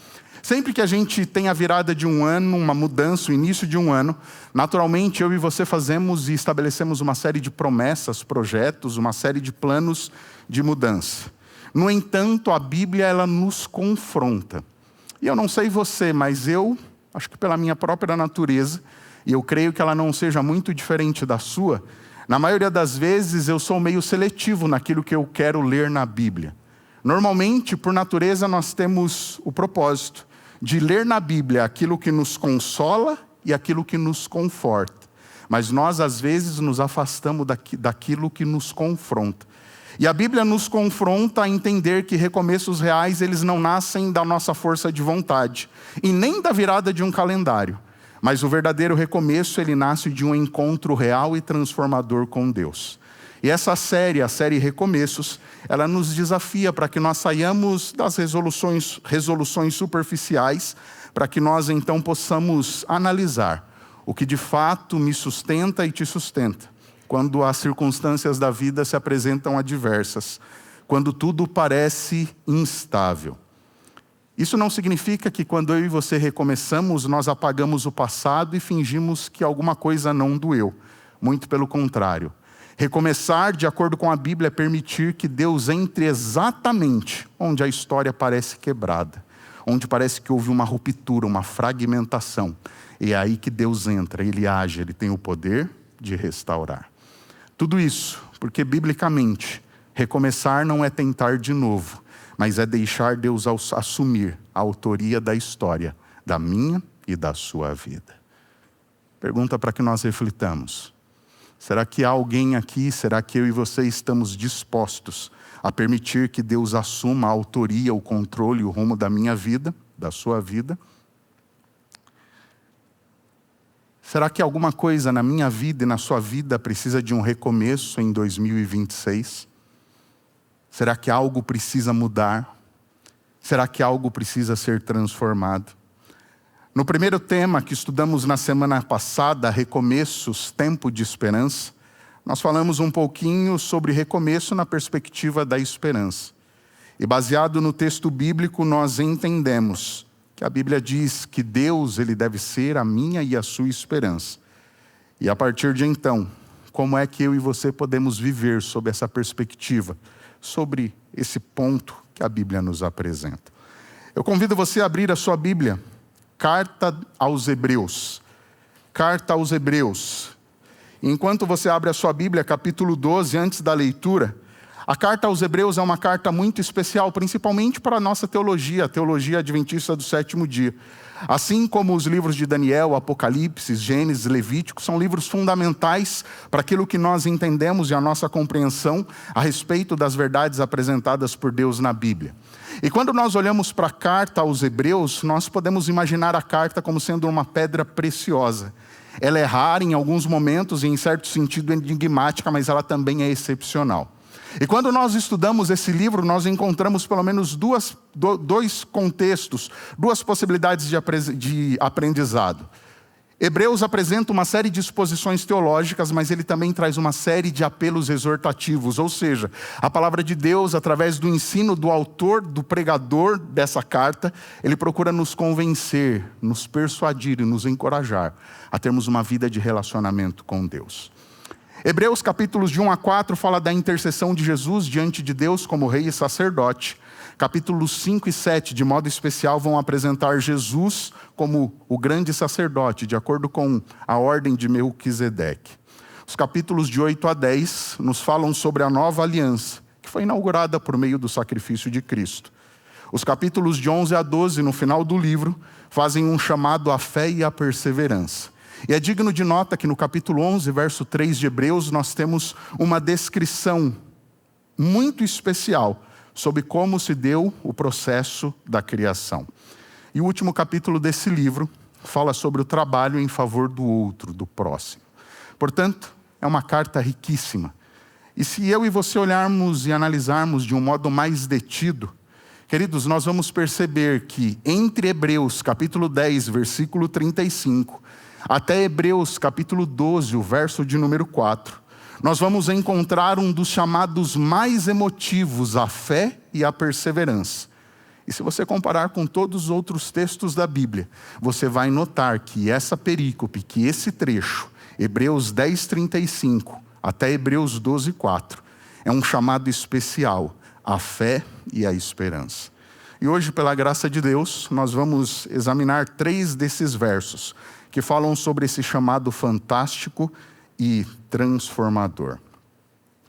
Sempre que a gente tem a virada de um ano, uma mudança, o início de um ano, naturalmente eu e você fazemos e estabelecemos uma série de promessas, projetos, uma série de planos de mudança. No entanto, a Bíblia ela nos confronta. E eu não sei você, mas eu, acho que pela minha própria natureza, e eu creio que ela não seja muito diferente da sua, na maioria das vezes eu sou meio seletivo naquilo que eu quero ler na Bíblia. Normalmente, por natureza, nós temos o propósito de ler na Bíblia aquilo que nos consola e aquilo que nos conforta. Mas nós, às vezes, nos afastamos daquilo que nos confronta. E a Bíblia nos confronta a entender que recomeços reais, eles não nascem da nossa força de vontade, e nem da virada de um calendário. Mas o verdadeiro recomeço, ele nasce de um encontro real e transformador com Deus. E essa série, a série Recomeços, ela nos desafia para que nós saiamos das resoluções superficiais, para que nós então possamos analisar o que de fato me sustenta e te sustenta, quando as circunstâncias da vida se apresentam adversas, quando tudo parece instável. Isso não significa que quando eu e você recomeçamos, nós apagamos o passado e fingimos que alguma coisa não doeu. Muito pelo contrário. Recomeçar, de acordo com a Bíblia, é permitir que Deus entre exatamente onde a história parece quebrada, onde parece que houve uma ruptura, uma fragmentação. E é aí que Deus entra, Ele age, Ele tem o poder de restaurar. Tudo isso porque, biblicamente, recomeçar não é tentar de novo, mas é deixar Deus assumir a autoria da história, da minha e da sua vida. Pergunta para que nós reflitamos. Será que há alguém aqui, será que eu e você estamos dispostos a permitir que Deus assuma a autoria, o controle, o rumo da minha vida, da sua vida? Será que alguma coisa na minha vida e na sua vida precisa de um recomeço em 2026? Será que algo precisa mudar? Será que algo precisa ser transformado? No primeiro tema que estudamos na semana passada, Recomeços, Tempo de Esperança, nós falamos um pouquinho sobre recomeço na perspectiva da esperança. E baseado no texto bíblico, nós entendemos que a Bíblia diz que Deus, Ele deve ser a minha e a sua esperança. E a partir de então, como é que eu e você podemos viver sob essa perspectiva, sobre esse ponto que a Bíblia nos apresenta? Eu convido você a abrir a sua Bíblia, Carta aos Hebreus. Carta aos Hebreus. Enquanto você abre a sua Bíblia, capítulo 12, antes da leitura, a carta aos Hebreus é uma carta muito especial, principalmente para a nossa teologia, a teologia adventista do sétimo dia. Assim como os livros de Daniel, Apocalipse, Gênesis, Levítico, são livros fundamentais para aquilo que nós entendemos e a nossa compreensão a respeito das verdades apresentadas por Deus na Bíblia. E quando nós olhamos para a carta aos Hebreus, nós podemos imaginar a carta como sendo uma pedra preciosa. Ela é rara em alguns momentos e em certo sentido enigmática, mas ela também é excepcional. E quando nós estudamos esse livro, nós encontramos pelo menos dois contextos, duas possibilidades de aprendizado. Hebreus apresenta uma série de exposições teológicas, mas ele também traz uma série de apelos exortativos, ou seja, a palavra de Deus, através do ensino do autor, do pregador dessa carta, ele procura nos convencer, nos persuadir e nos encorajar a termos uma vida de relacionamento com Deus. Hebreus capítulos de 1 a 4 fala da intercessão de Jesus diante de Deus como rei e sacerdote. Capítulos 5 e 7, de modo especial, vão apresentar Jesus como o grande sacerdote, de acordo com a ordem de Melquisedeque. Os capítulos de 8 a 10 nos falam sobre a nova aliança, que foi inaugurada por meio do sacrifício de Cristo. Os capítulos de 11 a 12, no final do livro, fazem um chamado à fé e à perseverança. E é digno de nota que no capítulo 11, verso 3 de Hebreus, nós temos uma descrição muito especial sobre como se deu o processo da criação. E o último capítulo desse livro fala sobre o trabalho em favor do outro, do próximo. Portanto, é uma carta riquíssima. E se eu e você olharmos e analisarmos de um modo mais detido, queridos, nós vamos perceber que entre Hebreus capítulo 10, versículo 35, até Hebreus capítulo 12, o verso de número 4, nós vamos encontrar um dos chamados mais emotivos, a fé e a perseverança. E se você comparar com todos os outros textos da Bíblia, você vai notar que essa perícope, que esse trecho, Hebreus 10, 35 até Hebreus 12, 4, é um chamado especial, a fé e a esperança. E hoje, pela graça de Deus, nós vamos examinar 3 desses versos, que falam sobre esse chamado fantástico e transformador.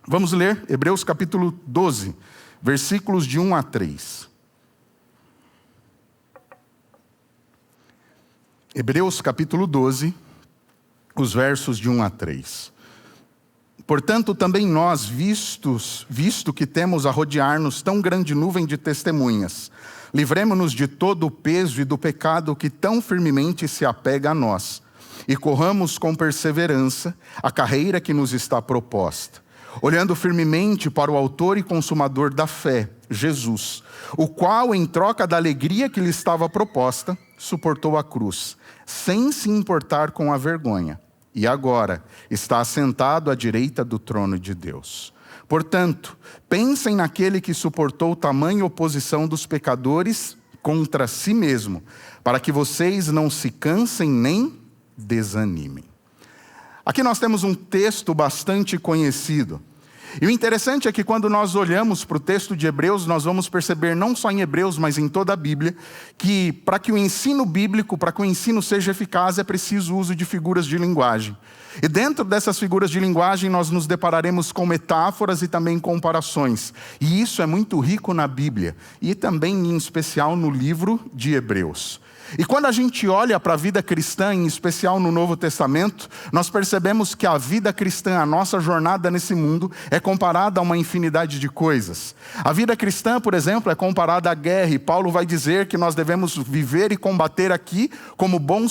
Vamos ler Hebreus capítulo 12, versículos de 1 a 3. Hebreus capítulo 12, os versos de 1 a 3. Portanto, também nós, visto que temos a rodear-nos tão grande nuvem de testemunhas, livremo-nos de todo o peso e do pecado que tão firmemente se apega a nós, e corramos com perseverança a carreira que nos está proposta, olhando firmemente para o autor e consumador da fé, Jesus, o qual, em troca da alegria que lhe estava proposta, suportou a cruz, sem se importar com a vergonha, e agora está assentado à direita do trono de Deus. Portanto, pensem naquele que suportou tamanha oposição dos pecadores contra si mesmo, para que vocês não se cansem nem desanimem. Aqui nós temos um texto bastante conhecido. E o interessante é que quando nós olhamos para o texto de Hebreus, nós vamos perceber, não só em Hebreus, mas em toda a Bíblia, que para que o ensino bíblico, para que o ensino seja eficaz, é preciso o uso de figuras de linguagem. E dentro dessas figuras de linguagem, nós nos depararemos com metáforas e também comparações. E isso é muito rico na Bíblia, e também em especial no livro de Hebreus. E quando a gente olha para a vida cristã, em especial no Novo Testamento, nós percebemos que a vida cristã, a nossa jornada nesse mundo, é comparada a uma infinidade de coisas. A vida cristã, por exemplo, é comparada à guerra, e Paulo vai dizer que nós devemos viver e combater aqui como bons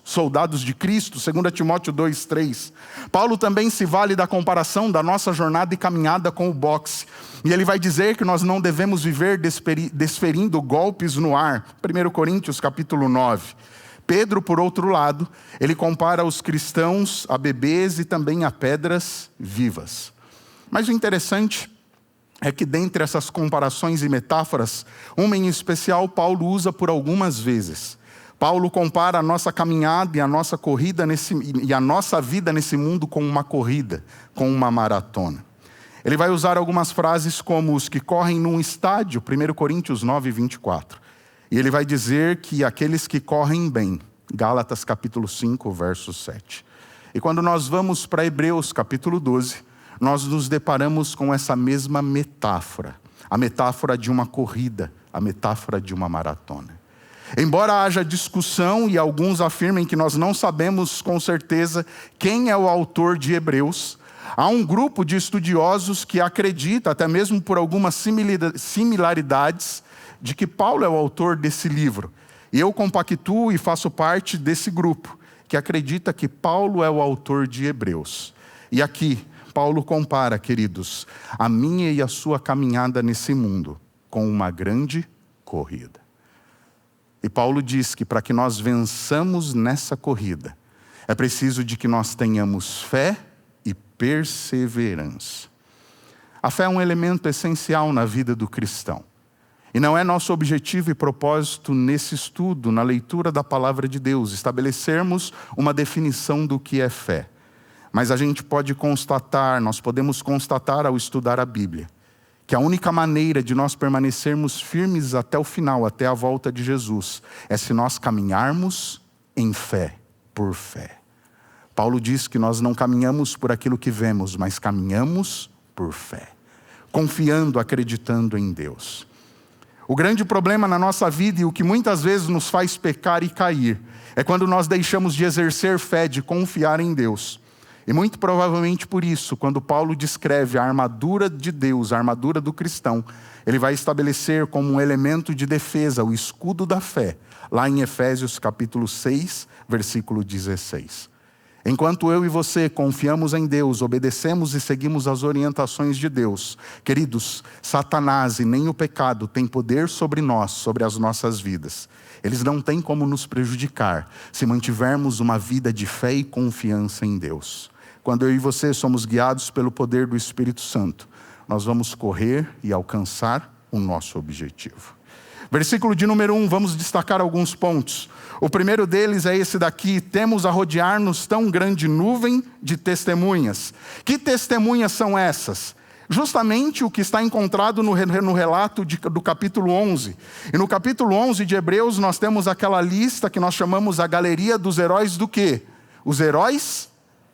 soldados de Cristo, 2 Timóteo 2:3. Paulo também se vale da comparação da nossa jornada e caminhada com o boxe. E ele vai dizer que nós não devemos viver desferindo golpes no ar. 1 Coríntios capítulo 9. Pedro, por outro lado, ele compara os cristãos a bebês e também a pedras vivas. Mas o interessante é que dentre essas comparações e metáforas, uma em especial Paulo usa por algumas vezes. Paulo compara a nossa caminhada e a nossa corrida e a nossa vida nesse mundo com uma corrida, com uma maratona. Ele vai usar algumas frases como os que correm num estádio, 1 Coríntios 9:24. E ele vai dizer que aqueles que correm bem, Gálatas capítulo 5, verso 7. E quando nós vamos para Hebreus capítulo 12, nós nos deparamos com essa mesma metáfora. A metáfora de uma corrida, a metáfora de uma maratona. Embora haja discussão e alguns afirmem que nós não sabemos com certeza quem é o autor de Hebreus, há um grupo de estudiosos que acredita, até mesmo por algumas similaridades, de que Paulo é o autor desse livro. E eu compactuo e faço parte desse grupo, que acredita que Paulo é o autor de Hebreus. E aqui, Paulo compara, queridos, a minha e a sua caminhada nesse mundo com uma grande corrida. E Paulo diz que para que nós vençamos nessa corrida, é preciso de que nós tenhamos fé e perseverança. A fé é um elemento essencial na vida do cristão. E não é nosso objetivo e propósito nesse estudo, na leitura da palavra de Deus, estabelecermos uma definição do que é fé. Mas a gente pode constatar, nós podemos constatar ao estudar a Bíblia, que a única maneira de nós permanecermos firmes até o final, até a volta de Jesus, é se nós caminharmos em fé, por fé. Paulo diz que nós não caminhamos por aquilo que vemos, mas caminhamos por fé, confiando, acreditando em Deus. O grande problema na nossa vida e o que muitas vezes nos faz pecar e cair, é quando nós deixamos de exercer fé, de confiar em Deus. E muito provavelmente por isso, quando Paulo descreve a armadura de Deus, a armadura do cristão, ele vai estabelecer como um elemento de defesa o escudo da fé, lá em Efésios capítulo 6, versículo 16. Enquanto eu e você confiamos em Deus, obedecemos e seguimos as orientações de Deus, queridos, Satanás e nem o pecado têm poder sobre nós, sobre as nossas vidas. Eles não têm como nos prejudicar se mantivermos uma vida de fé e confiança em Deus. Quando eu e você somos guiados pelo poder do Espírito Santo, nós vamos correr e alcançar o nosso objetivo. Versículo de número 1, vamos destacar alguns pontos. O primeiro deles é esse daqui: temos a rodear-nos tão grande nuvem de testemunhas. Que testemunhas são essas? Justamente o que está encontrado no relato do capítulo 11. E no capítulo 11 de Hebreus nós temos aquela lista que nós chamamos a galeria dos heróis do quê? Os heróis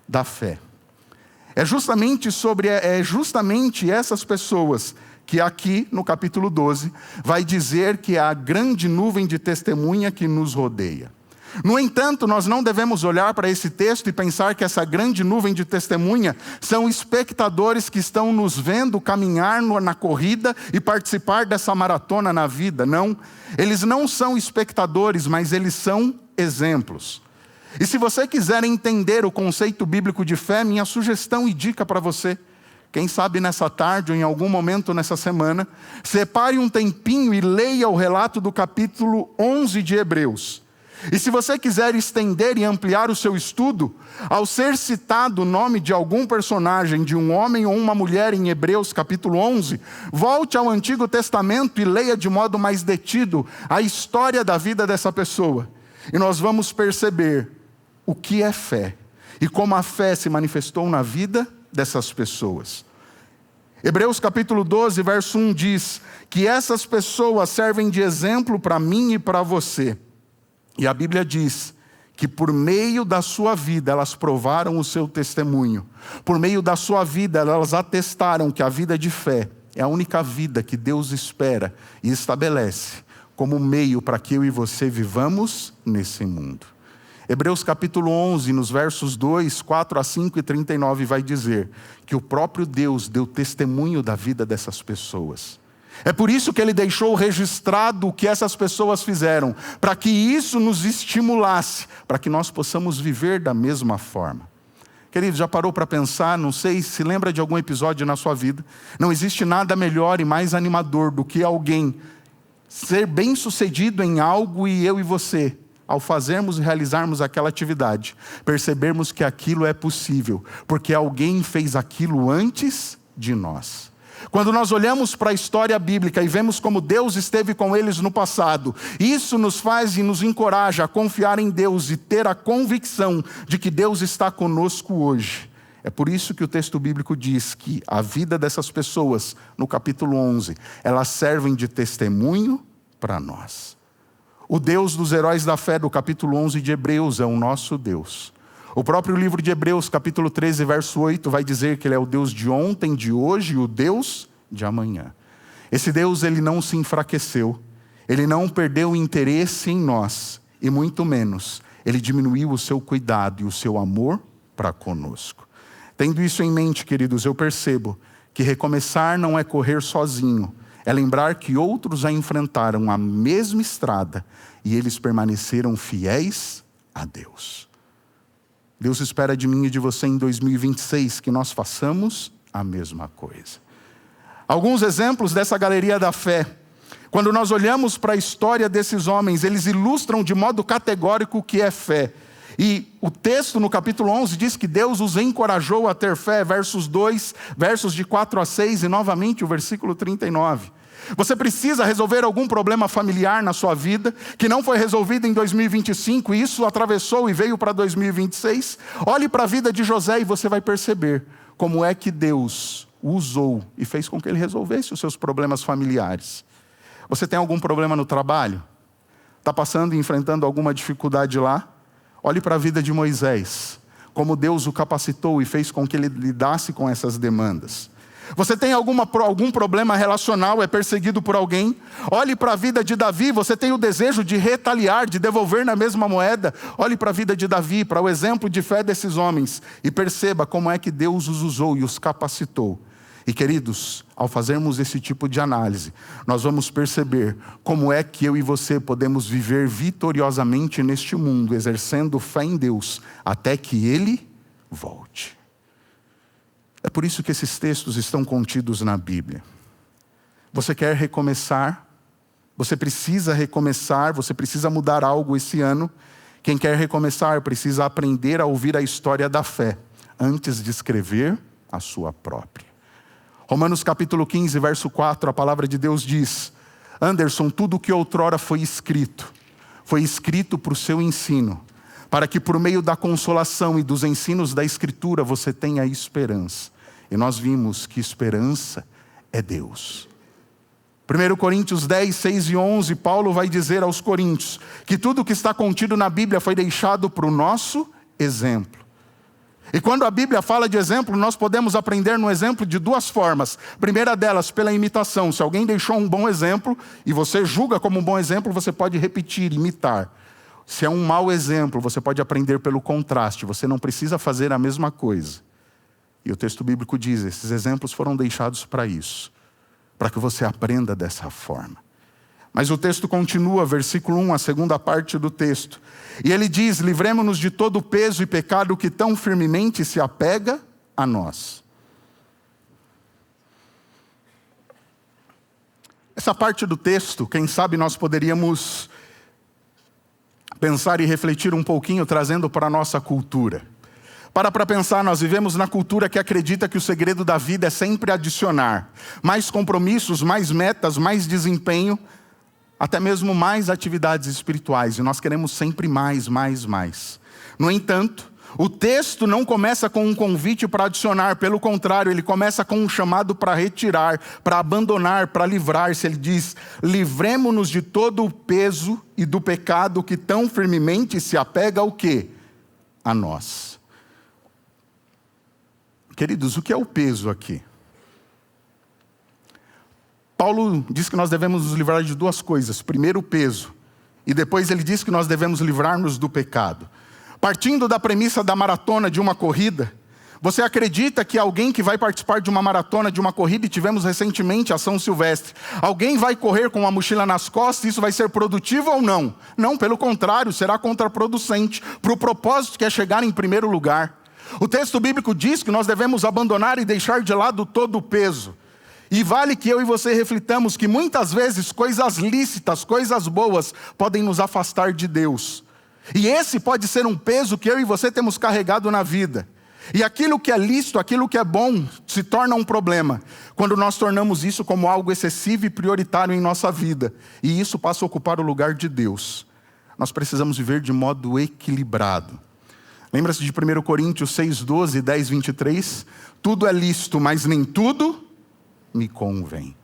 da fé. É justamente essas pessoas que aqui no capítulo 12 vai dizer que é a grande nuvem de testemunha que nos rodeia. No entanto, nós não devemos olhar para esse texto e pensar que essa grande nuvem de testemunha são espectadores que estão nos vendo caminhar na corrida e participar dessa maratona na vida. Não, eles não são espectadores, mas eles são exemplos. E se você quiser entender o conceito bíblico de fé, minha sugestão e dica para você, quem sabe nessa tarde ou em algum momento nessa semana, separe um tempinho e leia o relato do capítulo 11 de Hebreus. E se você quiser estender e ampliar o seu estudo, ao ser citado o nome de algum personagem, de um homem ou uma mulher em Hebreus capítulo 11, volte ao Antigo Testamento e leia de modo mais detido a história da vida dessa pessoa. E nós vamos perceber o que é fé e como a fé se manifestou na vida dessas pessoas. Hebreus capítulo 12, verso 1 diz que essas pessoas servem de exemplo para mim e para você. E a Bíblia diz que por meio da sua vida elas provaram o seu testemunho. Por meio da sua vida elas atestaram que a vida de fé é a única vida que Deus espera e estabelece como meio para que eu e você vivamos nesse mundo. Hebreus capítulo 11, nos versos 2, 4 a 5 e 39 vai dizer que o próprio Deus deu testemunho da vida dessas pessoas. É por isso que ele deixou registrado o que essas pessoas fizeram, para que isso nos estimulasse, para que nós possamos viver da mesma forma. Querido, já parou para pensar, não sei se lembra de algum episódio na sua vida, não existe nada melhor e mais animador do que alguém ser bem-sucedido em algo e eu e você, ao fazermos e realizarmos aquela atividade, percebermos que aquilo é possível, porque alguém fez aquilo antes de nós. Quando nós olhamos para a história bíblica e vemos como Deus esteve com eles no passado, isso nos faz e nos encoraja a confiar em Deus e ter a convicção de que Deus está conosco hoje. É por isso que o texto bíblico diz que a vida dessas pessoas, no capítulo 11, elas servem de testemunho para nós. O Deus dos heróis da fé, do capítulo 11 de Hebreus, é o nosso Deus. O próprio livro de Hebreus, capítulo 13, verso 8, vai dizer que Ele é o Deus de ontem, de hoje e o Deus de amanhã. Esse Deus, Ele não se enfraqueceu, Ele não perdeu o interesse em nós, e muito menos, Ele diminuiu o seu cuidado e o seu amor para conosco. Tendo isso em mente, queridos, eu percebo que recomeçar não é correr sozinho, é lembrar que outros já enfrentaram a mesma estrada e eles permaneceram fiéis a Deus. Deus espera de mim e de você em 2026 que nós façamos a mesma coisa. Alguns exemplos dessa galeria da fé. Quando nós olhamos para a história desses homens, eles ilustram de modo categórico o que é fé. E o texto no capítulo 11 diz que Deus os encorajou a ter fé, versos 2, versos de 4 a 6 e novamente o versículo 39. Você precisa resolver algum problema familiar na sua vida, que não foi resolvido em 2025, e isso atravessou e veio para 2026. Olhe para a vida de José e você vai perceber como é que Deus o usou e fez com que ele resolvesse os seus problemas familiares. Você tem algum problema no trabalho? Está passando e enfrentando alguma dificuldade lá? Olhe para a vida de Moisés, como Deus o capacitou e fez com que ele lidasse com essas demandas. Você tem algum problema relacional, é perseguido por alguém? Olhe para a vida de Davi, você tem o desejo de retaliar, de devolver na mesma moeda? Olhe para a vida de Davi, para o exemplo de fé desses homens e perceba como é que Deus os usou e os capacitou. E queridos, ao fazermos esse tipo de análise, nós vamos perceber como é que eu e você podemos viver vitoriosamente neste mundo, exercendo fé em Deus, até que Ele volte. É por isso que esses textos estão contidos na Bíblia. Você quer recomeçar? Você precisa recomeçar, você precisa mudar algo esse ano. Quem quer recomeçar precisa aprender a ouvir a história da fé, antes de escrever a sua própria. Romanos capítulo 15, verso 4, a palavra de Deus diz: Anderson, tudo o que outrora foi escrito para o seu ensino, para que por meio da consolação e dos ensinos da Escritura você tenha esperança. E nós vimos que esperança é Deus. 1 Coríntios 10, 6 e 11, Paulo vai dizer aos coríntios que tudo o que está contido na Bíblia foi deixado para o nosso exemplo. E quando a Bíblia fala de exemplo, nós podemos aprender no exemplo de duas formas. Primeira delas, pela imitação. Se alguém deixou um bom exemplo e você julga como um bom exemplo, você pode repetir, imitar. Se é um mau exemplo, você pode aprender pelo contraste. Você não precisa fazer a mesma coisa. E o texto bíblico diz, esses exemplos foram deixados para isso, para que você aprenda dessa forma. Mas o texto continua, versículo 1, a segunda parte do texto. E ele diz: livremo-nos de todo o peso e pecado que tão firmemente se apega a nós. Essa parte do texto, quem sabe nós poderíamos pensar e refletir um pouquinho, trazendo para a nossa cultura. Para pensar, nós vivemos na cultura que acredita que o segredo da vida é sempre adicionar mais compromissos, mais metas, mais desempenho, até mesmo mais atividades espirituais. E nós queremos sempre mais. No entanto, o texto não começa com um convite para adicionar, pelo contrário, ele começa com um chamado para retirar, para abandonar, para livrar-se. Ele diz: livremo-nos de todo o peso e do pecado que tão firmemente se apega ao quê? A nós. Queridos, o que é o peso aqui? Paulo diz que nós devemos nos livrar de duas coisas. Primeiro o peso, e depois ele diz que nós devemos livrar-nos do pecado. Partindo da premissa da maratona de uma corrida, você acredita que alguém que vai participar de uma maratona, de uma corrida, e tivemos recentemente a São Silvestre, alguém vai correr com uma mochila nas costas, isso vai ser produtivo ou não? Não, pelo contrário, será contraproducente para o propósito que é chegar em primeiro lugar. O texto bíblico diz que nós devemos abandonar e deixar de lado todo o peso. E vale que eu e você reflitamos que muitas vezes coisas lícitas, coisas boas, podem nos afastar de Deus. E esse pode ser um peso que eu e você temos carregado na vida. E aquilo que é lícito, aquilo que é bom, se torna um problema quando nós tornamos isso como algo excessivo e prioritário em nossa vida. E isso passa a ocupar o lugar de Deus. Nós precisamos viver de modo equilibrado. Lembra-se de 1 Coríntios 6:12, 10, 23? Tudo é lícito, mas nem tudo me convém.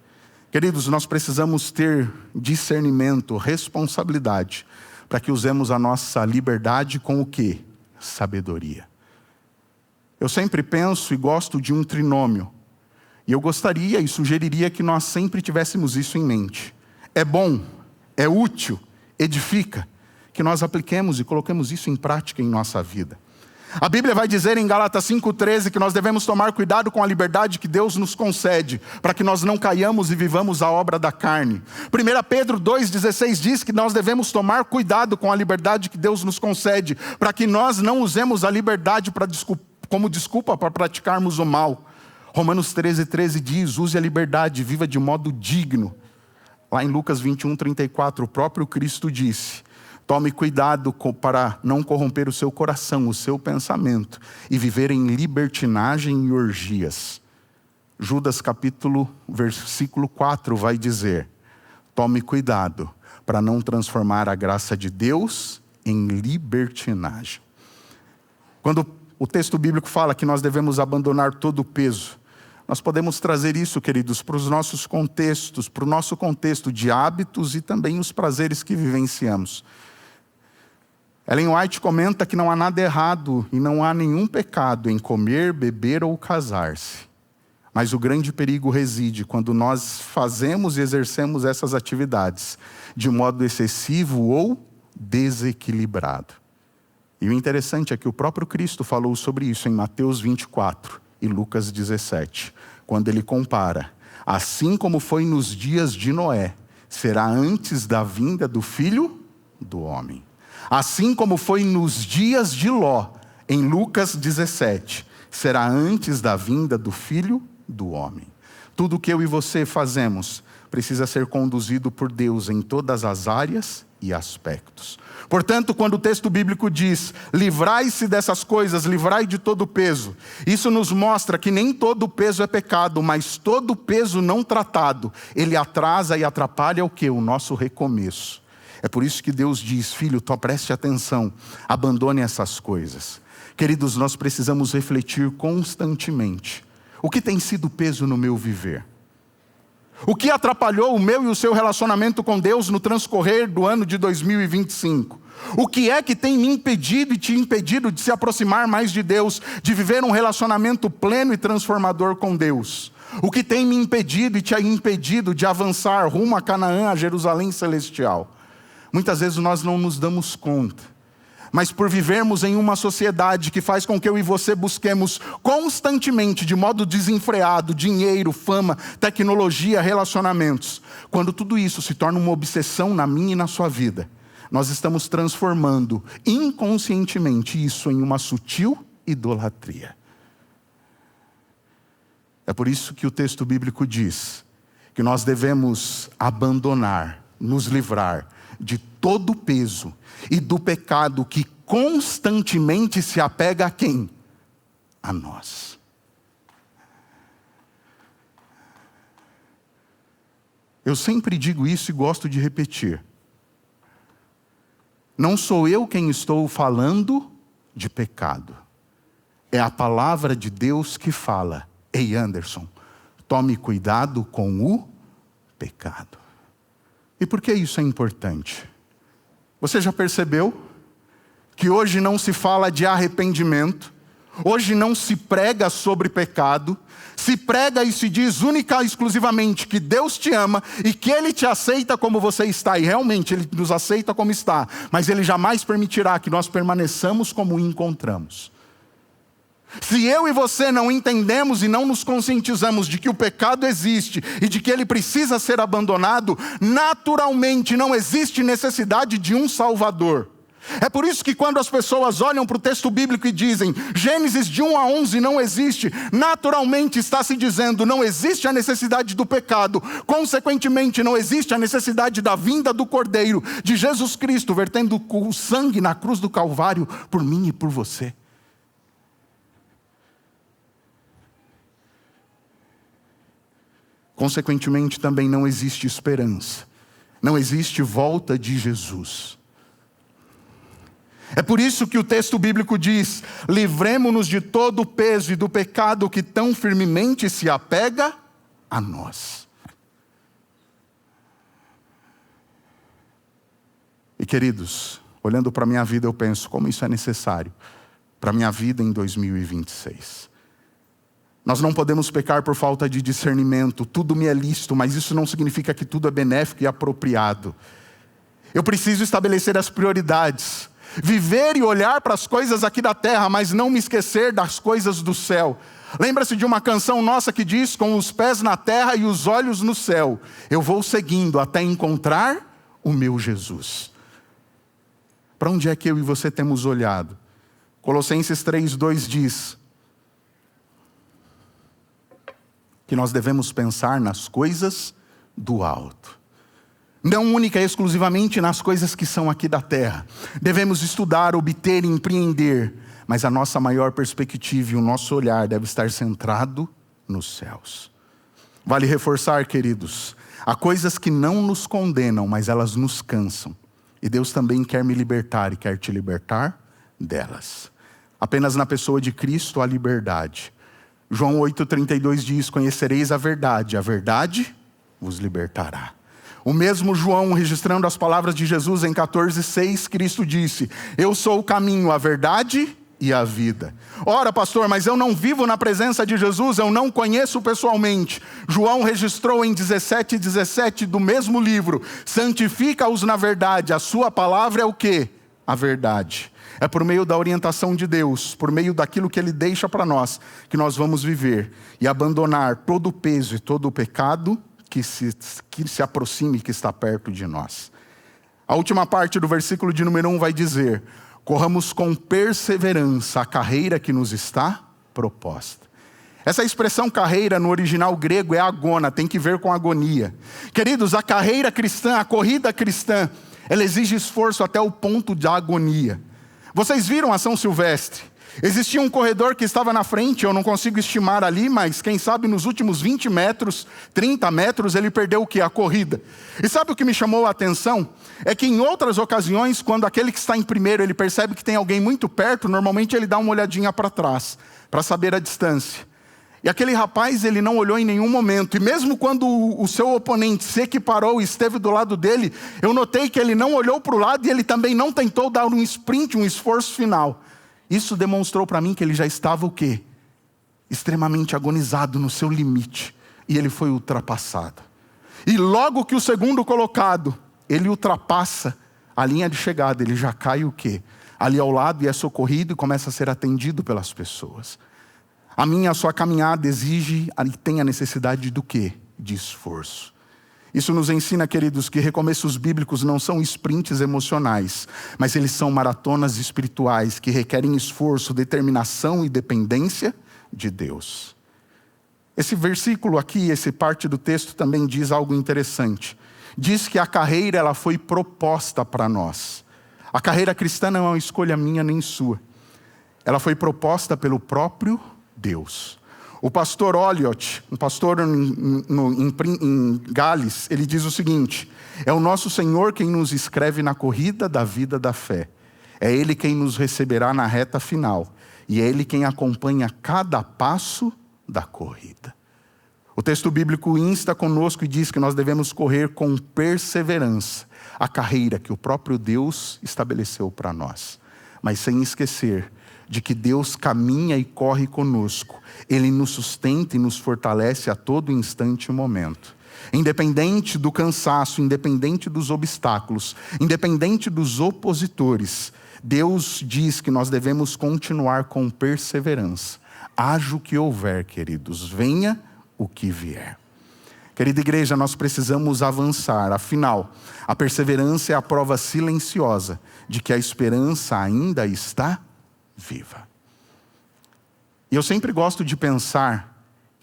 Queridos, nós precisamos ter discernimento, responsabilidade, para que usemos a nossa liberdade com o quê? Sabedoria. Eu sempre penso e gosto de um trinômio. E eu gostaria e sugeriria que nós sempre tivéssemos isso em mente. É bom, é útil, edifica. Que nós apliquemos e coloquemos isso em prática em nossa vida. A Bíblia vai dizer em Gálatas 5:13 que nós devemos tomar cuidado com a liberdade que Deus nos concede, para que nós não caiamos e vivamos a obra da carne. 1 Pedro 2:16 diz que nós devemos tomar cuidado com a liberdade que Deus nos concede, para que nós não usemos a liberdade como desculpa para praticarmos o mal. Romanos 13:13 diz: use a liberdade, viva de modo digno. Lá em Lucas 21:34, o próprio Cristo disse: tome cuidado para não corromper o seu coração, o seu pensamento, e viver em libertinagem e orgias. Judas versículo 4 vai dizer: tome cuidado para não transformar a graça de Deus em libertinagem. Quando o texto bíblico fala que nós devemos abandonar todo o peso, nós podemos trazer isso, queridos, para os nossos contextos, para o nosso contexto de hábitos e também os prazeres que vivenciamos. Ellen White comenta que não há nada errado e não há nenhum pecado em comer, beber ou casar-se. Mas o grande perigo reside quando nós fazemos e exercemos essas atividades de modo excessivo ou desequilibrado. E o interessante é que o próprio Cristo falou sobre isso em Mateus 24 e Lucas 17, quando ele compara: assim como foi nos dias de Noé, será antes da vinda do Filho do Homem. Assim como foi nos dias de Ló, em Lucas 17, será antes da vinda do Filho do Homem. Tudo que eu e você fazemos precisa ser conduzido por Deus em todas as áreas e aspectos. Portanto, quando o texto bíblico diz: livrai-se dessas coisas, livrai de todo o peso, isso nos mostra que nem todo peso é pecado, mas todo peso não tratado, ele atrasa e atrapalha o quê? O nosso recomeço. É por isso que Deus diz: filho, preste atenção, abandone essas coisas. Queridos, nós precisamos refletir constantemente: o que tem sido peso no meu viver? O que atrapalhou o meu e o seu relacionamento com Deus no transcorrer do ano de 2025? O que é que tem me impedido e te impedido de se aproximar mais de Deus, de viver um relacionamento pleno e transformador com Deus? O que tem me impedido e te impedido de avançar rumo a Canaã, a Jerusalém celestial? Muitas vezes nós não nos damos conta, mas por vivermos em uma sociedade que faz com que eu e você busquemos constantemente, de modo desenfreado, dinheiro, fama, tecnologia, relacionamentos, quando tudo isso se torna uma obsessão na minha e na sua vida, nós estamos transformando inconscientemente isso em uma sutil idolatria. É por isso que o texto bíblico diz que nós devemos abandonar nos livrar de todo o peso e do pecado que constantemente se apega a quem? A nós. Eu sempre digo isso e gosto de repetir. Não sou eu quem estou falando de pecado. É a palavra de Deus que fala: ei, Anderson, tome cuidado com o pecado. E por que isso é importante? Você já percebeu que hoje não se fala de arrependimento, hoje não se prega sobre pecado, se prega e se diz única e exclusivamente que Deus te ama e que Ele te aceita como você está, e realmente Ele nos aceita como está, mas Ele jamais permitirá que nós permaneçamos como o encontramos. Se eu e você não entendemos e não nos conscientizamos de que o pecado existe e de que ele precisa ser abandonado, naturalmente não existe necessidade de um Salvador. É por isso que quando as pessoas olham para o texto bíblico e dizem Gênesis de 1 a 11 não existe, naturalmente está se dizendo não existe a necessidade do pecado, consequentemente não existe a necessidade da vinda do Cordeiro, de Jesus Cristo vertendo o sangue na cruz do Calvário por mim e por você. Consequentemente, também não existe esperança. Não existe volta de Jesus. É por isso que o texto bíblico diz: livremo-nos de todo o peso e do pecado que tão firmemente se apega a nós. E queridos, olhando para a minha vida, eu penso como isso é necessário para a minha vida em 2026. Nós não podemos pecar por falta de discernimento. Tudo me é lícito, mas isso não significa que tudo é benéfico e apropriado. Eu preciso estabelecer as prioridades. Viver e olhar para as coisas aqui da terra, mas não me esquecer das coisas do céu. Lembra-se de uma canção nossa que diz: com os pés na terra e os olhos no céu, eu vou seguindo até encontrar o meu Jesus. Para onde é que eu e você temos olhado? Colossenses 3:2 diz que nós devemos pensar nas coisas do alto. Não única e exclusivamente nas coisas que são aqui da terra. Devemos estudar, obter e empreender, mas a nossa maior perspectiva e o nosso olhar deve estar centrado nos céus. Vale reforçar, queridos, há coisas que não nos condenam, mas elas nos cansam. E Deus também quer me libertar e quer te libertar delas. Apenas na pessoa de Cristo há liberdade. João 8,32 diz: conhecereis a verdade vos libertará. O mesmo João, registrando as palavras de Jesus em 14,6, Cristo disse: eu sou o caminho, a verdade e a vida. Ora, pastor, mas eu não vivo na presença de Jesus, eu não conheço pessoalmente. João registrou em 17,17 do mesmo livro: santifica-os na verdade, a sua palavra é o quê? A verdade. É por meio da orientação de Deus, por meio daquilo que Ele deixa para nós, que nós vamos viver e abandonar todo o peso e todo o pecado que se aproxime e que está perto de nós. A última parte do versículo de número 1 vai dizer: corramos com perseverança a carreira que nos está proposta. Essa expressão carreira no original grego é agona, tem que ver com agonia. Queridos, a carreira cristã, a corrida cristã, ela exige esforço até o ponto de agonia. Vocês viram a São Silvestre? Existia um corredor que estava na frente, eu não consigo estimar ali, mas quem sabe nos últimos 20 metros, 30 metros, ele perdeu o quê? A corrida. E sabe o que me chamou a atenção? É que em outras ocasiões, quando aquele que está em primeiro, ele percebe que tem alguém muito perto, normalmente ele dá uma olhadinha para trás, para saber a distância. E aquele rapaz, ele não olhou em nenhum momento. E mesmo quando o seu oponente se equiparou e esteve do lado dele, eu notei que ele não olhou para o lado e ele também não tentou dar um sprint, um esforço final. Isso demonstrou para mim que ele já estava o quê? Extremamente agonizado no seu limite. E ele foi ultrapassado. E logo que o segundo colocado, ele ultrapassa a linha de chegada, ele já cai o quê? Ali ao lado e é socorrido e começa a ser atendido pelas pessoas. A minha, a sua caminhada exige e tem a necessidade do quê? De esforço. Isso nos ensina, queridos, que recomeços bíblicos não são sprints emocionais, mas eles são maratonas espirituais que requerem esforço, determinação e dependência de Deus. Esse versículo aqui, essa parte do texto também diz algo interessante. diz que a carreira ela foi proposta para nós. A carreira cristã não é uma escolha minha nem sua. Ela foi proposta pelo próprio Deus. O pastor Olliott, um pastor em Gales, ele diz o seguinte: é o nosso Senhor quem nos escreve na corrida da vida da fé. É Ele quem nos receberá na reta final. E é Ele quem acompanha cada passo da corrida. O texto bíblico insta conosco e diz que nós devemos correr com perseverança a carreira que o próprio Deus estabeleceu para nós. Mas sem esquecer de que Deus caminha e corre conosco. Ele nos sustenta e nos fortalece a todo instante e momento. Independente do cansaço, independente dos obstáculos, independente dos opositores, Deus diz que nós devemos continuar com perseverança. Haja o que houver, queridos, venha o que vier. Querida igreja, nós precisamos avançar. Afinal, a perseverança é a prova silenciosa de que a esperança ainda está viva. E eu sempre gosto de pensar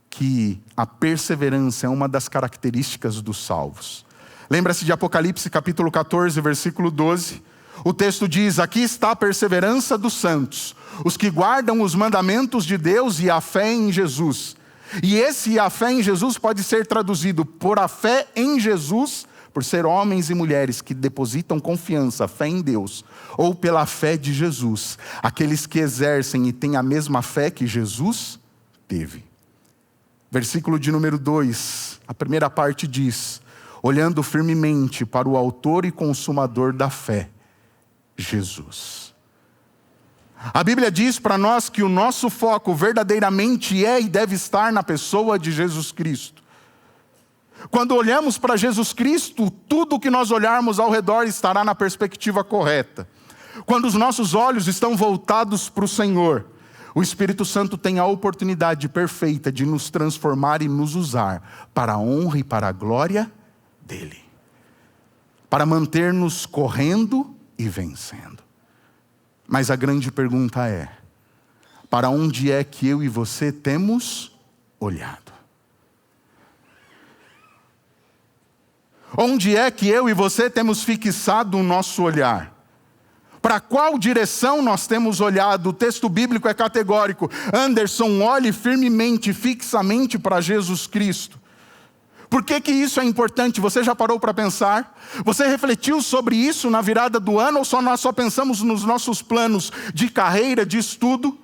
que a perseverança é uma das características dos salvos. Lembra-se de Apocalipse capítulo 14, versículo 12? O texto diz: aqui está a perseverança dos santos, os que guardam os mandamentos de Deus e a fé em Jesus. E esse a fé em Jesus pode ser traduzido por a fé em Jesus, por ser homens e mulheres que depositam confiança, fé em Deus, ou pela fé de Jesus, aqueles que exercem e têm a mesma fé que Jesus teve. Versículo de número 2, a primeira parte diz: olhando firmemente para o autor e consumador da fé, Jesus. A Bíblia diz para nós que o nosso foco verdadeiramente é e deve estar na pessoa de Jesus Cristo. Quando olhamos para Jesus Cristo, tudo que nós olharmos ao redor estará na perspectiva correta. Quando os nossos olhos estão voltados para o Senhor, o Espírito Santo tem a oportunidade perfeita de nos transformar e nos usar para a honra e para a glória dEle. Para manter-nos correndo e vencendo. Mas a grande pergunta é: para onde é que eu e você temos olhado? Onde é que eu e você temos fixado o nosso olhar? Para qual direção nós temos olhado? O texto bíblico é categórico. Anderson, olhe firmemente, fixamente para Jesus Cristo. Por que que isso é importante? Você já parou para pensar? Você refletiu sobre isso na virada do ano? Ou nós só pensamos nos nossos planos de carreira, de estudo?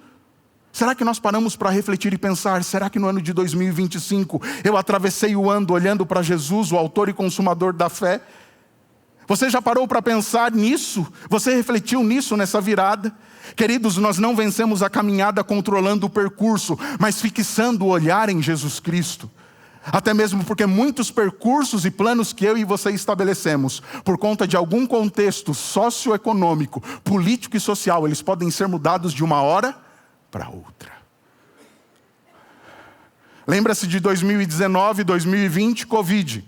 Será que nós paramos para refletir e pensar: será que no ano de 2025 eu atravessei o ano olhando para Jesus, o autor e consumador da fé? Você já parou para pensar nisso? Você refletiu nisso nessa virada? Queridos, nós não vencemos a caminhada controlando o percurso, mas fixando o olhar em Jesus Cristo. Até mesmo porque muitos percursos e planos que eu e você estabelecemos, por conta de algum contexto socioeconômico, político e social, eles podem ser mudados de uma hora para outra. Lembra-se de 2019, 2020, Covid.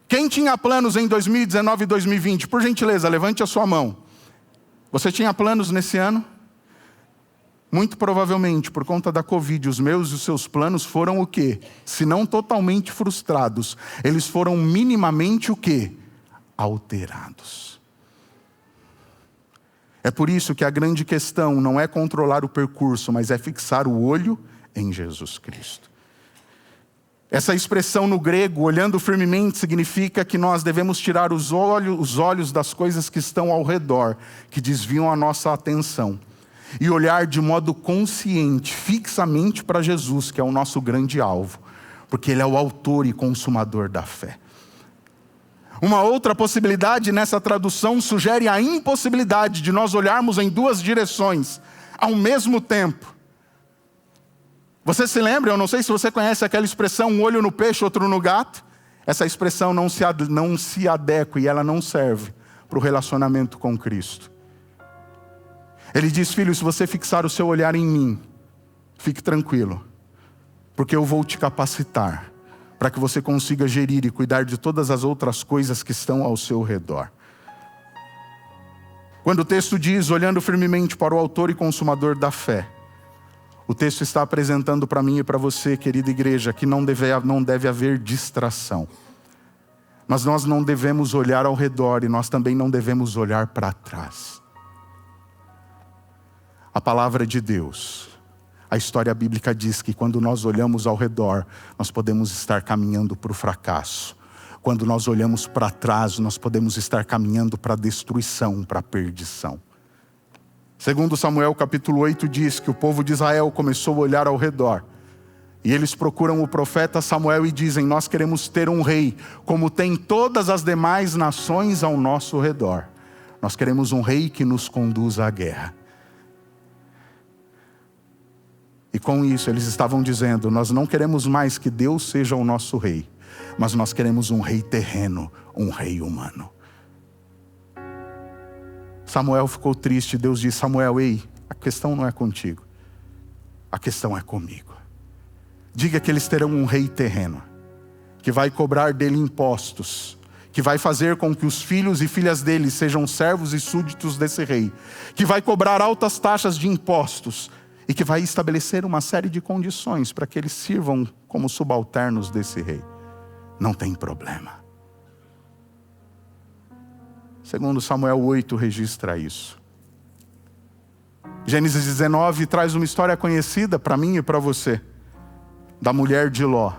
Quem tinha planos em 2019 e 2020? Por gentileza, levante a sua mão. Você tinha planos nesse ano? Muito provavelmente, por conta da Covid, os meus e os seus planos foram o quê? Se não totalmente frustrados, eles foram minimamente o quê? Alterados. É por isso que a grande questão não é controlar o percurso, mas é fixar o olho em Jesus Cristo. Essa expressão no grego, olhando firmemente, significa que nós devemos tirar os olhos das coisas que estão ao redor, que desviam a nossa atenção, e olhar de modo consciente, fixamente para Jesus, que é o nosso grande alvo, porque Ele é o autor e consumador da fé. Uma outra possibilidade nessa tradução sugere a impossibilidade de nós olharmos em duas direções ao mesmo tempo. Você se lembra, eu não sei se você conhece aquela expressão, um olho no peixe, outro no gato? Essa expressão não se adequa e ela não serve para o relacionamento com Cristo. Ele diz: filho, se você fixar o seu olhar em mim, fique tranquilo, porque eu vou te capacitar para que você consiga gerir e cuidar de todas as outras coisas que estão ao seu redor. Quando o texto diz, olhando firmemente para o autor e consumador da fé, o texto está apresentando para mim e para você, querida igreja, que não deve haver distração. Mas nós não devemos olhar ao redor e nós também não devemos olhar para trás. A palavra de Deus, a história bíblica diz que quando nós olhamos ao redor, nós podemos estar caminhando para o fracasso. Quando nós olhamos para trás, nós podemos estar caminhando para a destruição, para a perdição. Segundo Samuel capítulo 8 diz que o povo de Israel começou a olhar ao redor. E eles procuram o profeta Samuel e dizem: nós queremos ter um rei, como tem todas as demais nações ao nosso redor. Nós queremos um rei que nos conduza à guerra. E com isso eles estavam dizendo: nós não queremos mais que Deus seja o nosso rei, mas nós queremos um rei terreno, um rei humano. Samuel ficou triste. Deus disse: Samuel, ei, a questão não é contigo, a questão é comigo. Diga que eles terão um rei terreno, que vai cobrar dele impostos, que vai fazer com que os filhos e filhas dele sejam servos e súditos desse rei, que vai cobrar altas taxas de impostos e que vai estabelecer uma série de condições para que eles sirvam como subalternos desse rei. Não tem problema. Segundo Samuel 8 registra isso. Gênesis 19 traz uma história conhecida para mim e para você, da mulher de Ló.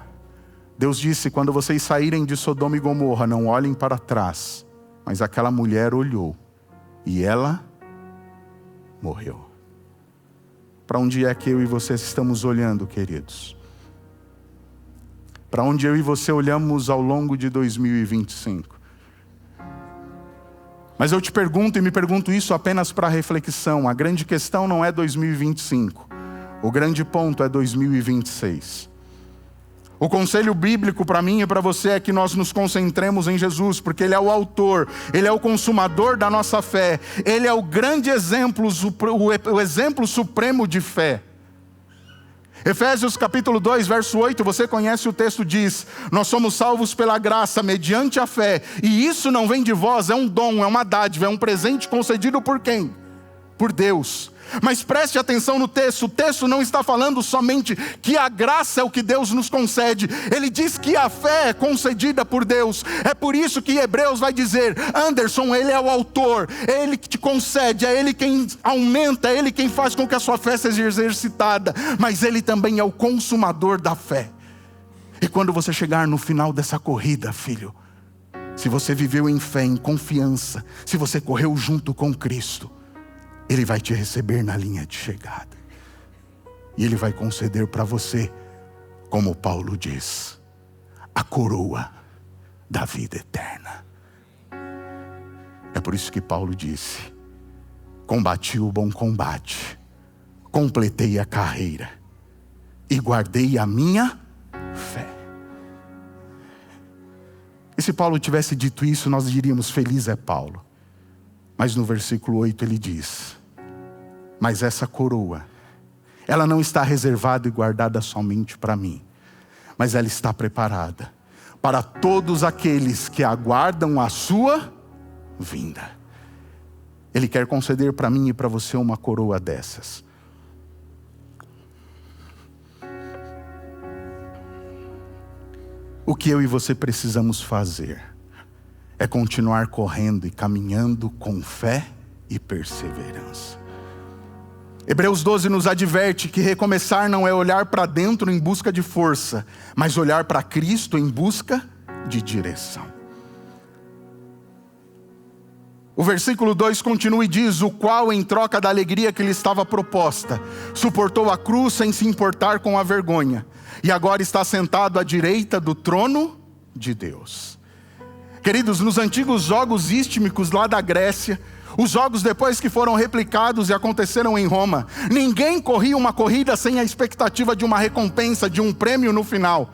Deus disse: quando vocês saírem de Sodoma e Gomorra, não olhem para trás. Mas aquela mulher olhou e ela morreu. Para onde é que eu e você estamos olhando, queridos? Para onde eu e você olhamos ao longo de 2025? Mas eu te pergunto, e me pergunto isso apenas para reflexão. A grande questão não é 2025. O grande ponto é 2026. O conselho bíblico para mim e para você é que nós nos concentremos em Jesus, porque Ele é o autor, Ele é o consumador da nossa fé. Ele é o grande exemplo, o exemplo supremo de fé. Efésios capítulo 2, verso 8, você conhece o texto, diz: nós somos salvos pela graça, mediante a fé, e isso não vem de vós, é um dom, é uma dádiva, é um presente concedido por quem? Por Deus. Mas preste atenção no texto, o texto não está falando somente que a graça é o que Deus nos concede, ele diz que a fé é concedida por Deus. É por isso que Hebreus vai dizer: Anderson, ele é o autor, é ele que te concede, é ele quem aumenta, é ele quem faz com que a sua fé seja exercitada, mas ele também é o consumador da fé. E quando você chegar no final dessa corrida, filho, se você viveu em fé, em confiança, se você correu junto com Cristo, Ele vai te receber na linha de chegada. E Ele vai conceder para você, como Paulo diz, a coroa da vida eterna. É por isso que Paulo disse: combati o bom combate, completei a carreira e guardei a minha fé. E se Paulo tivesse dito isso, nós diríamos: feliz é Paulo. Mas no versículo 8 ele diz: mas essa coroa, ela não está reservada e guardada somente para mim, mas ela está preparada para todos aqueles que aguardam a sua vinda. Ele quer conceder para mim e para você uma coroa dessas. O que eu e você precisamos fazer é continuar correndo e caminhando com fé e perseverança. Hebreus 12 nos adverte que recomeçar não é olhar para dentro em busca de força, mas olhar para Cristo em busca de direção. O versículo 2 continua e diz: o qual, em troca da alegria que lhe estava proposta, suportou a cruz sem se importar com a vergonha, e agora está sentado à direita do trono de Deus. Queridos, nos antigos jogos istmicos lá da Grécia, os jogos depois que foram replicados e aconteceram em Roma, ninguém corria uma corrida sem a expectativa de uma recompensa, de um prêmio no final.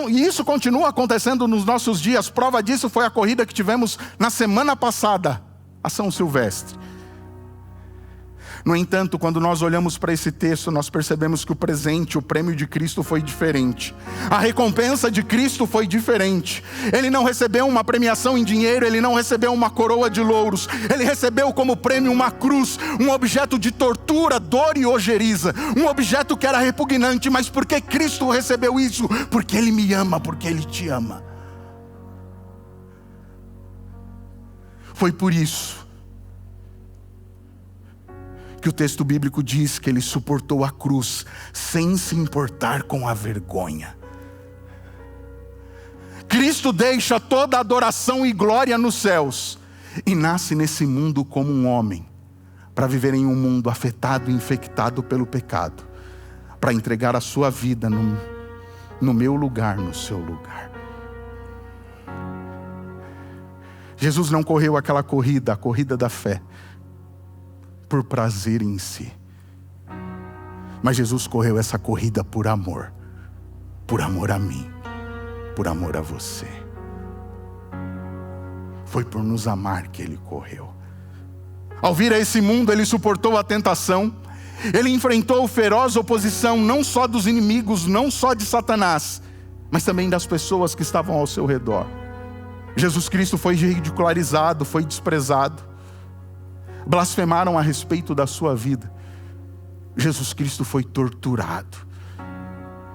E isso continua acontecendo nos nossos dias. Prova disso foi a corrida que tivemos na semana passada, a São Silvestre. No entanto, quando nós olhamos para esse texto, nós percebemos que o presente, o prêmio de Cristo foi diferente. A recompensa de Cristo foi diferente. Ele não recebeu uma premiação em dinheiro, ele não recebeu uma coroa de louros. Ele recebeu como prêmio uma cruz, um objeto de tortura, dor e ojeriza. Um objeto que era repugnante, mas por que Cristo recebeu isso? Porque Ele me ama, porque Ele te ama. Foi por isso que o texto bíblico diz que ele suportou a cruz sem se importar com a vergonha. Cristo deixa toda a adoração e glória nos céus e nasce nesse mundo como um homem, para viver em um mundo afetado e infectado pelo pecado, para entregar a sua vida no meu lugar, no seu lugar. Jesus não correu aquela corrida, a corrida da fé, por prazer em si. Mas Jesus correu essa corrida por amor a mim, por amor a você. Foi por nos amar que ele correu. Ao vir a esse mundo, ele suportou a tentação. Ele enfrentou feroz oposição, não só dos inimigos, não só de Satanás, mas também das pessoas que estavam ao seu redor. Jesus Cristo foi ridicularizado, foi desprezado. Blasfemaram a respeito da sua vida. Jesus Cristo foi torturado.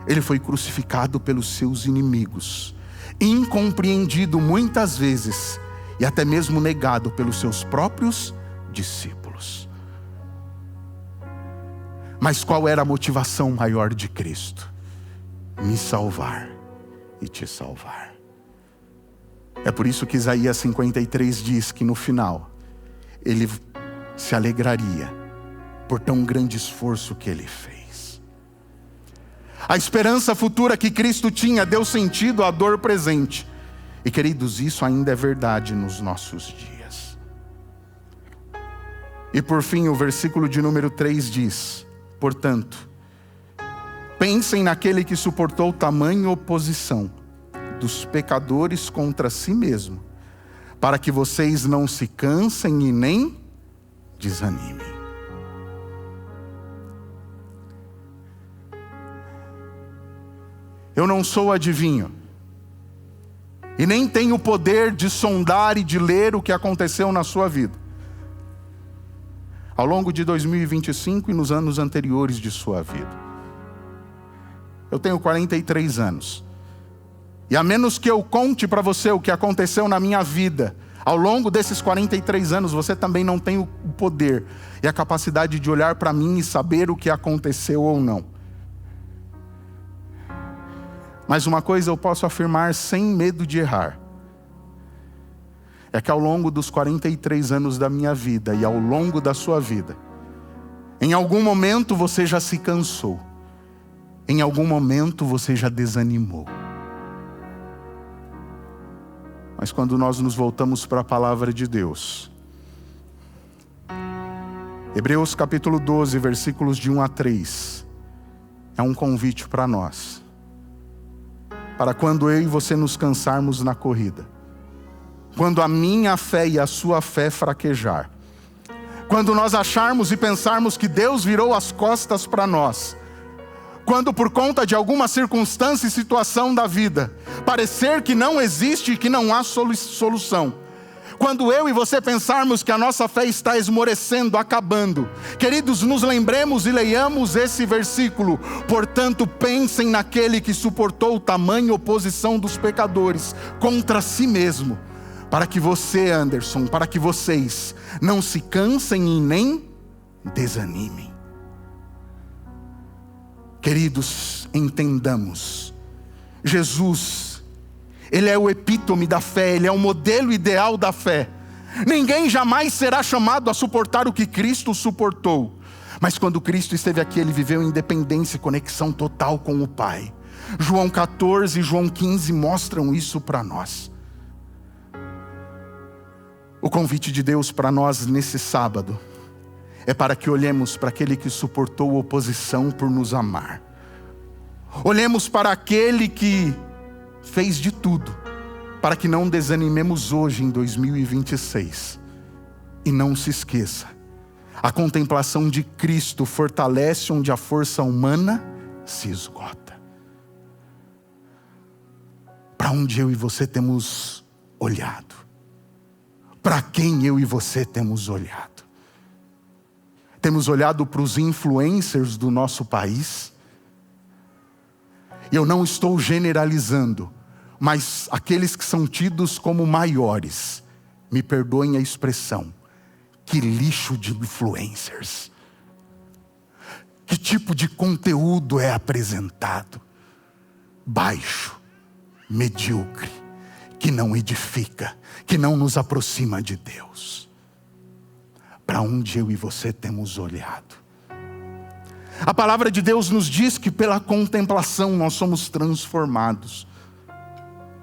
Ele foi crucificado pelos seus inimigos, incompreendido muitas vezes e até mesmo negado pelos seus próprios discípulos. Mas qual era a motivação maior de Cristo? Me salvar e te salvar. É por isso que Isaías 53 diz que no final ele se alegraria por tão grande esforço que ele fez. A esperança futura que Cristo tinha deu sentido à dor presente. E queridos, isso ainda é verdade nos nossos dias. E por fim, o versículo de número 3 diz: portanto, pensem naquele que suportou tamanha oposição dos pecadores contra si mesmo, para que vocês não se cansem e nem desanimem. Eu não sou adivinho, e nem tenho o poder de sondar e de ler o que aconteceu na sua vida, ao longo de 2025 e nos anos anteriores de sua vida. Eu tenho 43 anos, e a menos que eu conte para você o que aconteceu na minha vida, ao longo desses 43 anos, você também não tem o poder e a capacidade de olhar para mim e saber o que aconteceu ou não. Mas uma coisa eu posso afirmar sem medo de errar, é que ao longo dos 43 anos da minha vida e ao longo da sua vida, em algum momento você já se cansou, em algum momento você já desanimou. Mas quando nós nos voltamos para a palavra de Deus, Hebreus capítulo 12, versículos de 1 a 3, é um convite para nós, para quando eu e você nos cansarmos na corrida, quando a minha fé e a sua fé fraquejar, quando nós acharmos e pensarmos que Deus virou as costas para nós, quando por conta de alguma circunstância e situação da vida parecer que não existe e que não há solução, quando eu e você pensarmos que a nossa fé está esmorecendo, acabando, queridos, nos lembremos e leiamos esse versículo: portanto pensem naquele que suportou tamanha oposição dos pecadores contra si mesmo, para que você, Anderson, para que vocês não se cansem e nem desanimem. Queridos, entendamos, Jesus, Ele é o epítome da fé, Ele é o modelo ideal da fé. Ninguém jamais será chamado a suportar o que Cristo suportou. Mas quando Cristo esteve aqui, Ele viveu em independência e conexão total com o Pai. João 14 e João 15 mostram isso para nós. O convite de Deus para nós nesse sábado é para que olhemos para aquele que suportou oposição por nos amar. Olhemos para aquele que fez de tudo para que não desanimemos hoje em 2026. E não se esqueça, a contemplação de Cristo fortalece onde a força humana se esgota. Para onde eu e você temos olhado? Para quem eu e você temos olhado? Temos olhado para os influencers do nosso país? Eu não estou generalizando, mas aqueles que são tidos como maiores, me perdoem a expressão, que lixo de influencers. Que tipo de conteúdo é apresentado? Baixo, medíocre, que não edifica, que não nos aproxima de Deus. Para onde eu e você temos olhado? A palavra de Deus nos diz que pela contemplação nós somos transformados.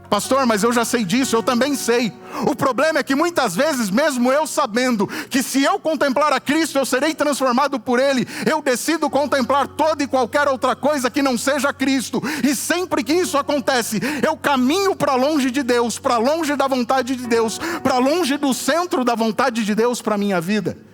Pastor, mas eu já sei disso, eu também sei. O problema é que muitas vezes, mesmo eu sabendo que se eu contemplar a Cristo eu serei transformado por Ele, eu decido contemplar toda e qualquer outra coisa que não seja Cristo. E sempre que isso acontece, eu caminho para longe de Deus, para longe da vontade de Deus, para longe do centro da vontade de Deus para a minha vida.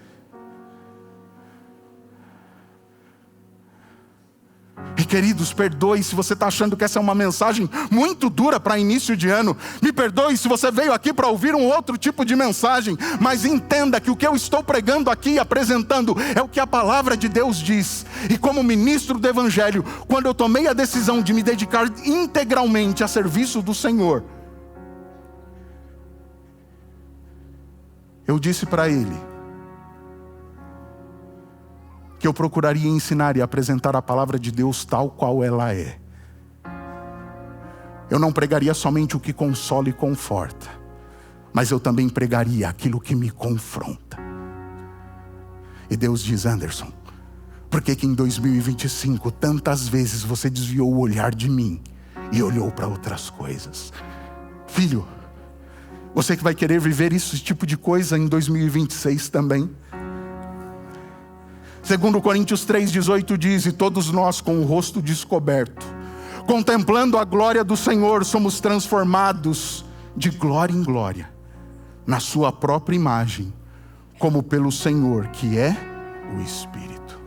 E queridos, perdoe se você está achando que essa é uma mensagem muito dura para início de ano. Me perdoe se você veio aqui para ouvir um outro tipo de mensagem. Mas entenda que o que eu estou pregando aqui e apresentando é o que a palavra de Deus diz. E como ministro do Evangelho, quando eu tomei a decisão de me dedicar integralmente a serviço do Senhor, eu disse para Ele que eu procuraria ensinar e apresentar a palavra de Deus tal qual ela é. Eu não pregaria somente o que consola e conforta, mas eu também pregaria aquilo que me confronta. E Deus diz: Anderson, por que em 2025 tantas vezes você desviou o olhar de mim e olhou para outras coisas? Filho, você que vai querer viver esse tipo de coisa em 2026 também. Segundo Coríntios 3,18 diz: e todos nós com o rosto descoberto, contemplando a glória do Senhor, somos transformados de glória em glória, na sua própria imagem, como pelo Senhor, que é o Espírito.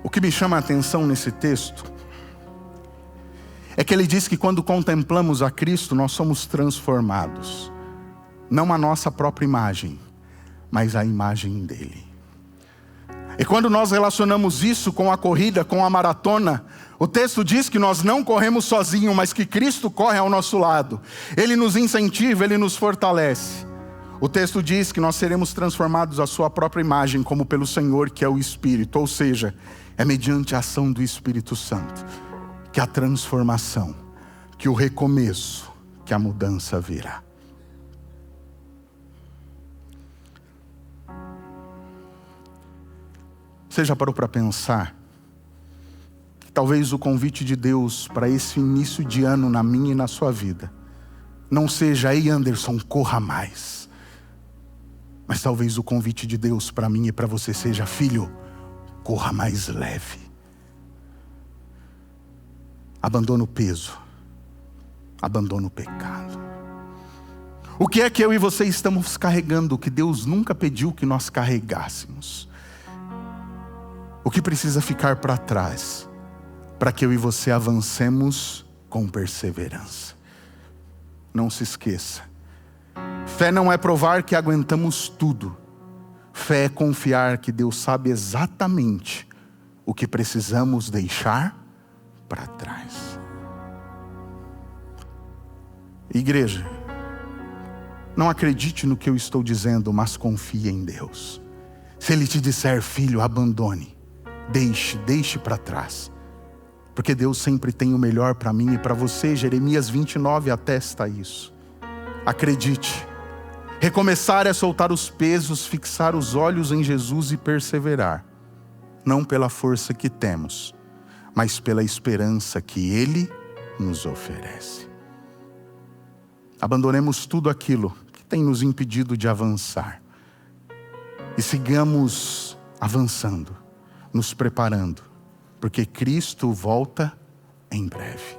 O que me chama a atenção nesse texto é que ele diz que quando contemplamos a Cristo, nós somos transformados. Não a nossa própria imagem, mas a imagem dele. E quando nós relacionamos isso com a corrida, com a maratona, o texto diz que nós não corremos sozinhos, mas que Cristo corre ao nosso lado. Ele nos incentiva, Ele nos fortalece. O texto diz que nós seremos transformados à sua própria imagem, como pelo Senhor, que é o Espírito. Ou seja, é mediante a ação do Espírito Santo que a transformação, que o recomeço, que a mudança virá. Você já parou para pensar que talvez o convite de Deus para esse início de ano na minha e na sua vida não seja: ei Anderson, corra mais. Mas talvez o convite de Deus para mim e para você seja: filho, corra mais leve. Abandona o peso, abandona o pecado. O que é que eu e você estamos carregando, que Deus nunca pediu que nós carregássemos? O que precisa ficar para trás, para que eu e você avancemos com perseverança? Não se esqueça, fé não é provar que aguentamos tudo. Fé é confiar que Deus sabe exatamente o que precisamos deixar para trás. Igreja, não acredite no que eu estou dizendo, mas confie em Deus. Se Ele te disser: filho, abandone, deixe para trás, porque Deus sempre tem o melhor para mim e para você. Jeremias 29 atesta isso. Acredite. Recomeçar é soltar os pesos, fixar os olhos em Jesus e perseverar, não pela força que temos, mas pela esperança que Ele nos oferece. Abandonemos tudo aquilo que tem nos impedido de avançar e sigamos avançando, nos preparando, porque Cristo volta em breve.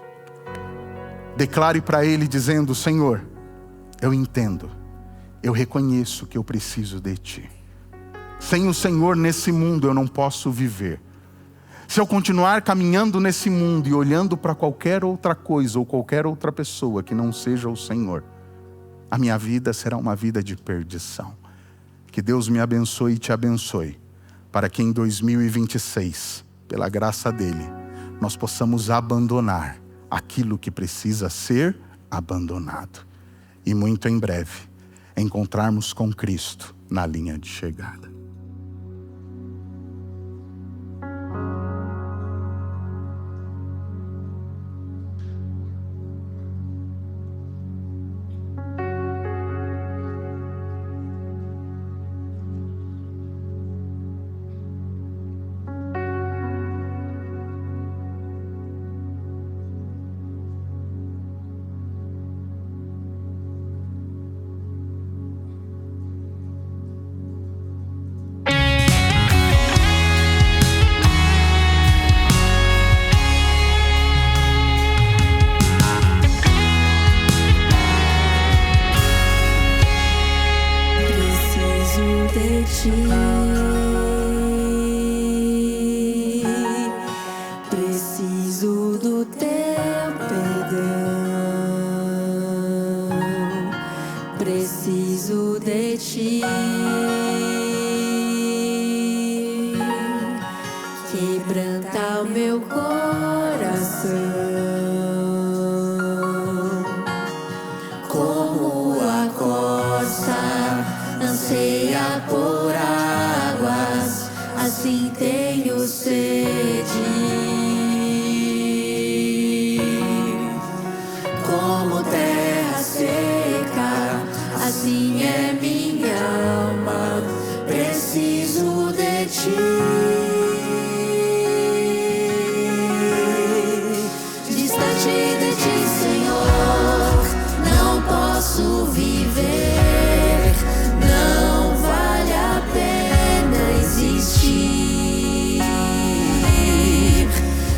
Declare para Ele dizendo: Senhor, eu entendo, eu reconheço que eu preciso de Ti. Sem o Senhor nesse mundo eu não posso viver. Se eu continuar caminhando nesse mundo e olhando para qualquer outra coisa ou qualquer outra pessoa que não seja o Senhor, a minha vida será uma vida de perdição. Que Deus me abençoe e te abençoe, para que em 2026, pela graça dEle, nós possamos abandonar aquilo que precisa ser abandonado. E muito em breve, encontrarmos com Cristo na linha de chegada. Preciso do teu perdão, preciso de ti. Quebranta o meu coração, como a costa anseia por águas, assim tenho sede. Como terra seca, assim é minha alma, preciso de ti. Distante de ti, Senhor, não posso viver, não vale a pena existir.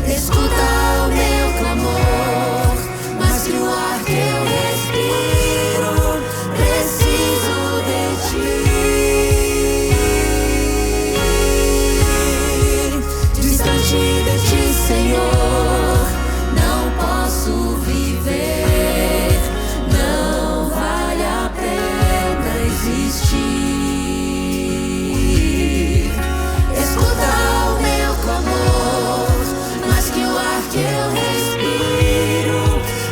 Escuta o meu clamor, mas que o ar que eu respiro, preciso de ti. Distante de ti, Senhor, não posso viver, não vale a pena existir. Escuta o meu clamor, mas que o ar que eu respiro,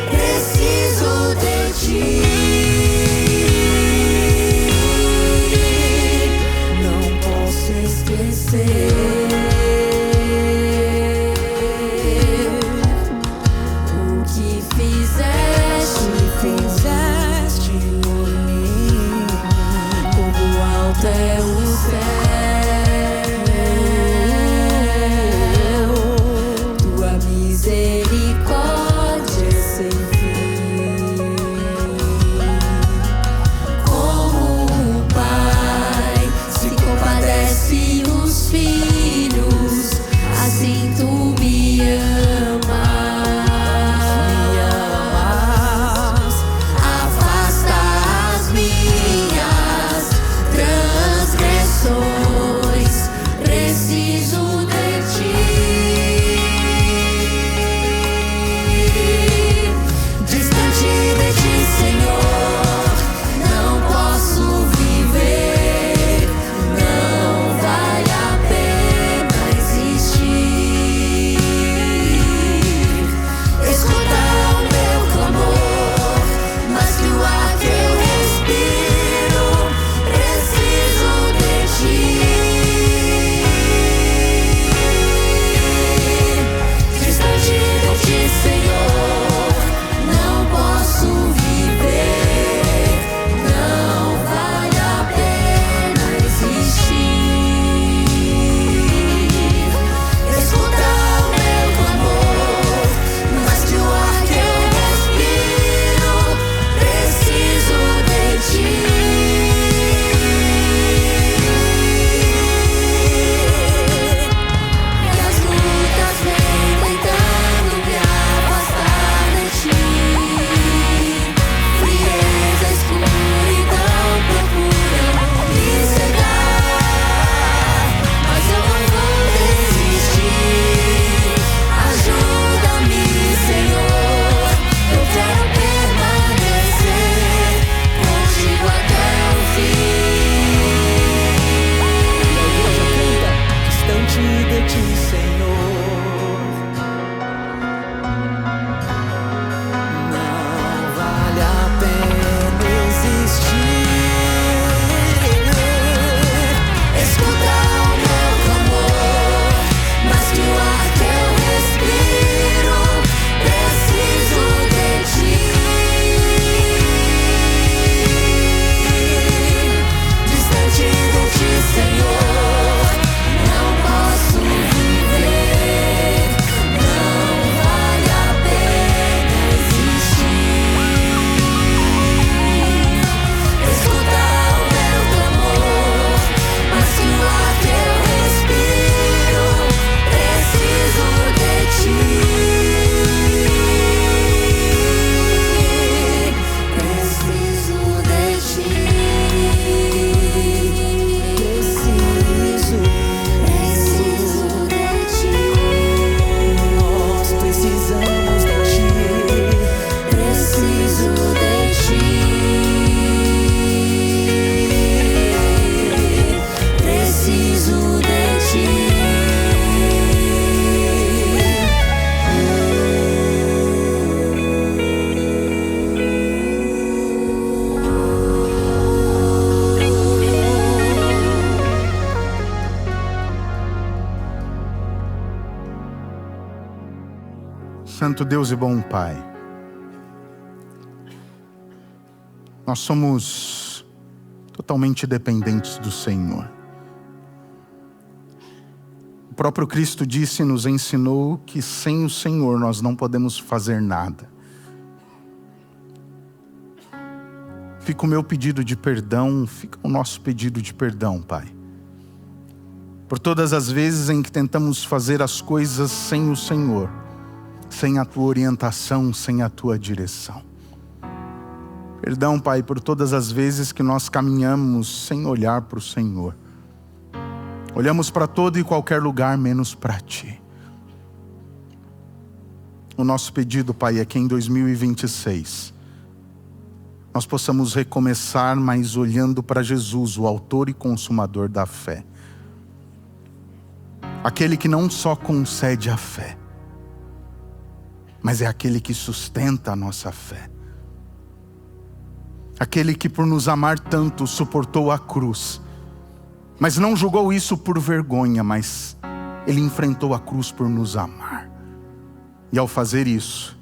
preciso de ti. Não posso esquecer o que fizeste por mim. Como alto é o céu, tua misericórdia é sem fim. Como o Pai se compadece dos filhos, assim tu me amas. Afasta as minhas transgressões. Santo Deus e bom Pai, nós somos totalmente dependentes do Senhor. O próprio Cristo disse e nos ensinou que sem o Senhor nós não podemos fazer nada. Fica o meu pedido de perdão, fica o nosso pedido de perdão, Pai, por todas as vezes em que tentamos fazer as coisas sem o Senhor, sem a Tua orientação, sem a Tua direção. Perdão, Pai, por todas as vezes que nós caminhamos sem olhar para o Senhor. Olhamos para todo e qualquer lugar, menos para Ti. O nosso pedido, Pai, é que em 2026, nós possamos recomeçar, mas olhando para Jesus, o autor e consumador da fé. Aquele que não só concede a fé, mas é aquele que sustenta a nossa fé. Aquele que por nos amar tanto suportou a cruz, mas não julgou isso por vergonha, mas Ele enfrentou a cruz por nos amar. E ao fazer isso,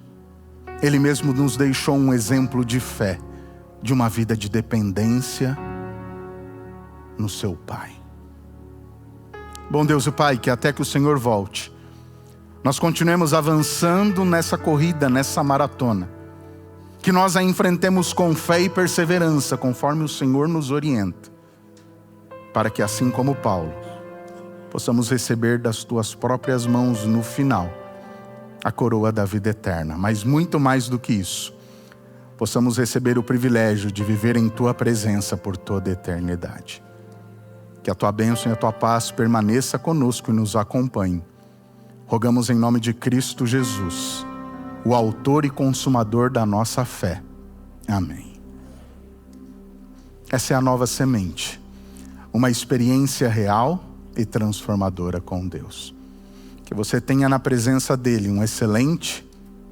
Ele mesmo nos deixou um exemplo de fé, de uma vida de dependência no Seu Pai. Bom Deus e Pai, que até que o Senhor volte, nós continuemos avançando nessa corrida, nessa maratona, que nós a enfrentemos com fé e perseverança, conforme o Senhor nos orienta, para que assim como Paulo, possamos receber das Tuas próprias mãos no final, a coroa da vida eterna. Mas muito mais do que isso, possamos receber o privilégio de viver em Tua presença por toda a eternidade. Que a Tua bênção e a Tua paz permaneça conosco e nos acompanhe. Rogamos em nome de Cristo Jesus, o autor e consumador da nossa fé. Amém. Essa é a nova semente, uma experiência real e transformadora com Deus. Que você tenha na presença dEle um excelente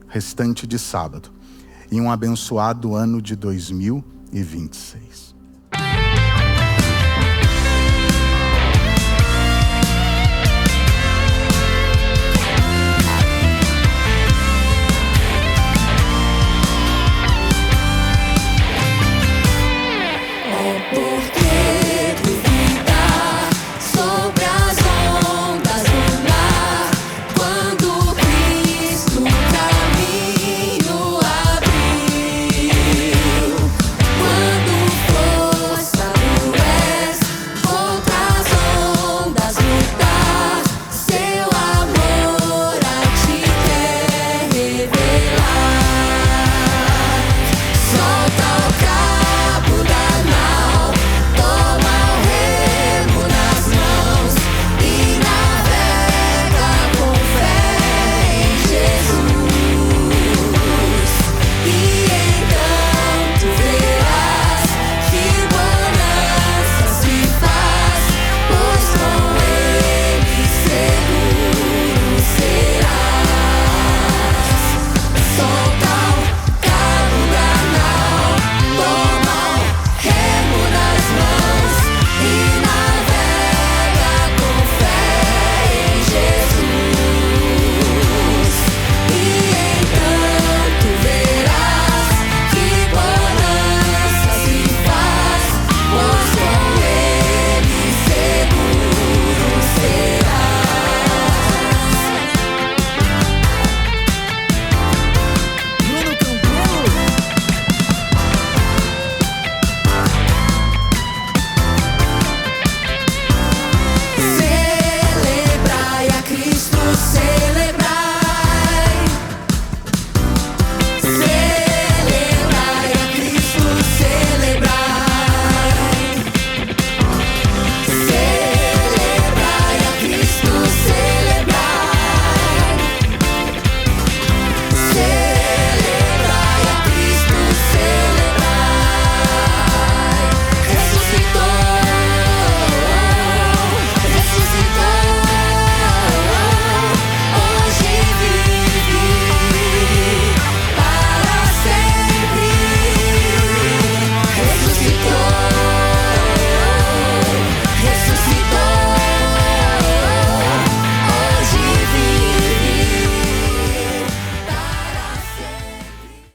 restante de sábado e um abençoado ano de 2026.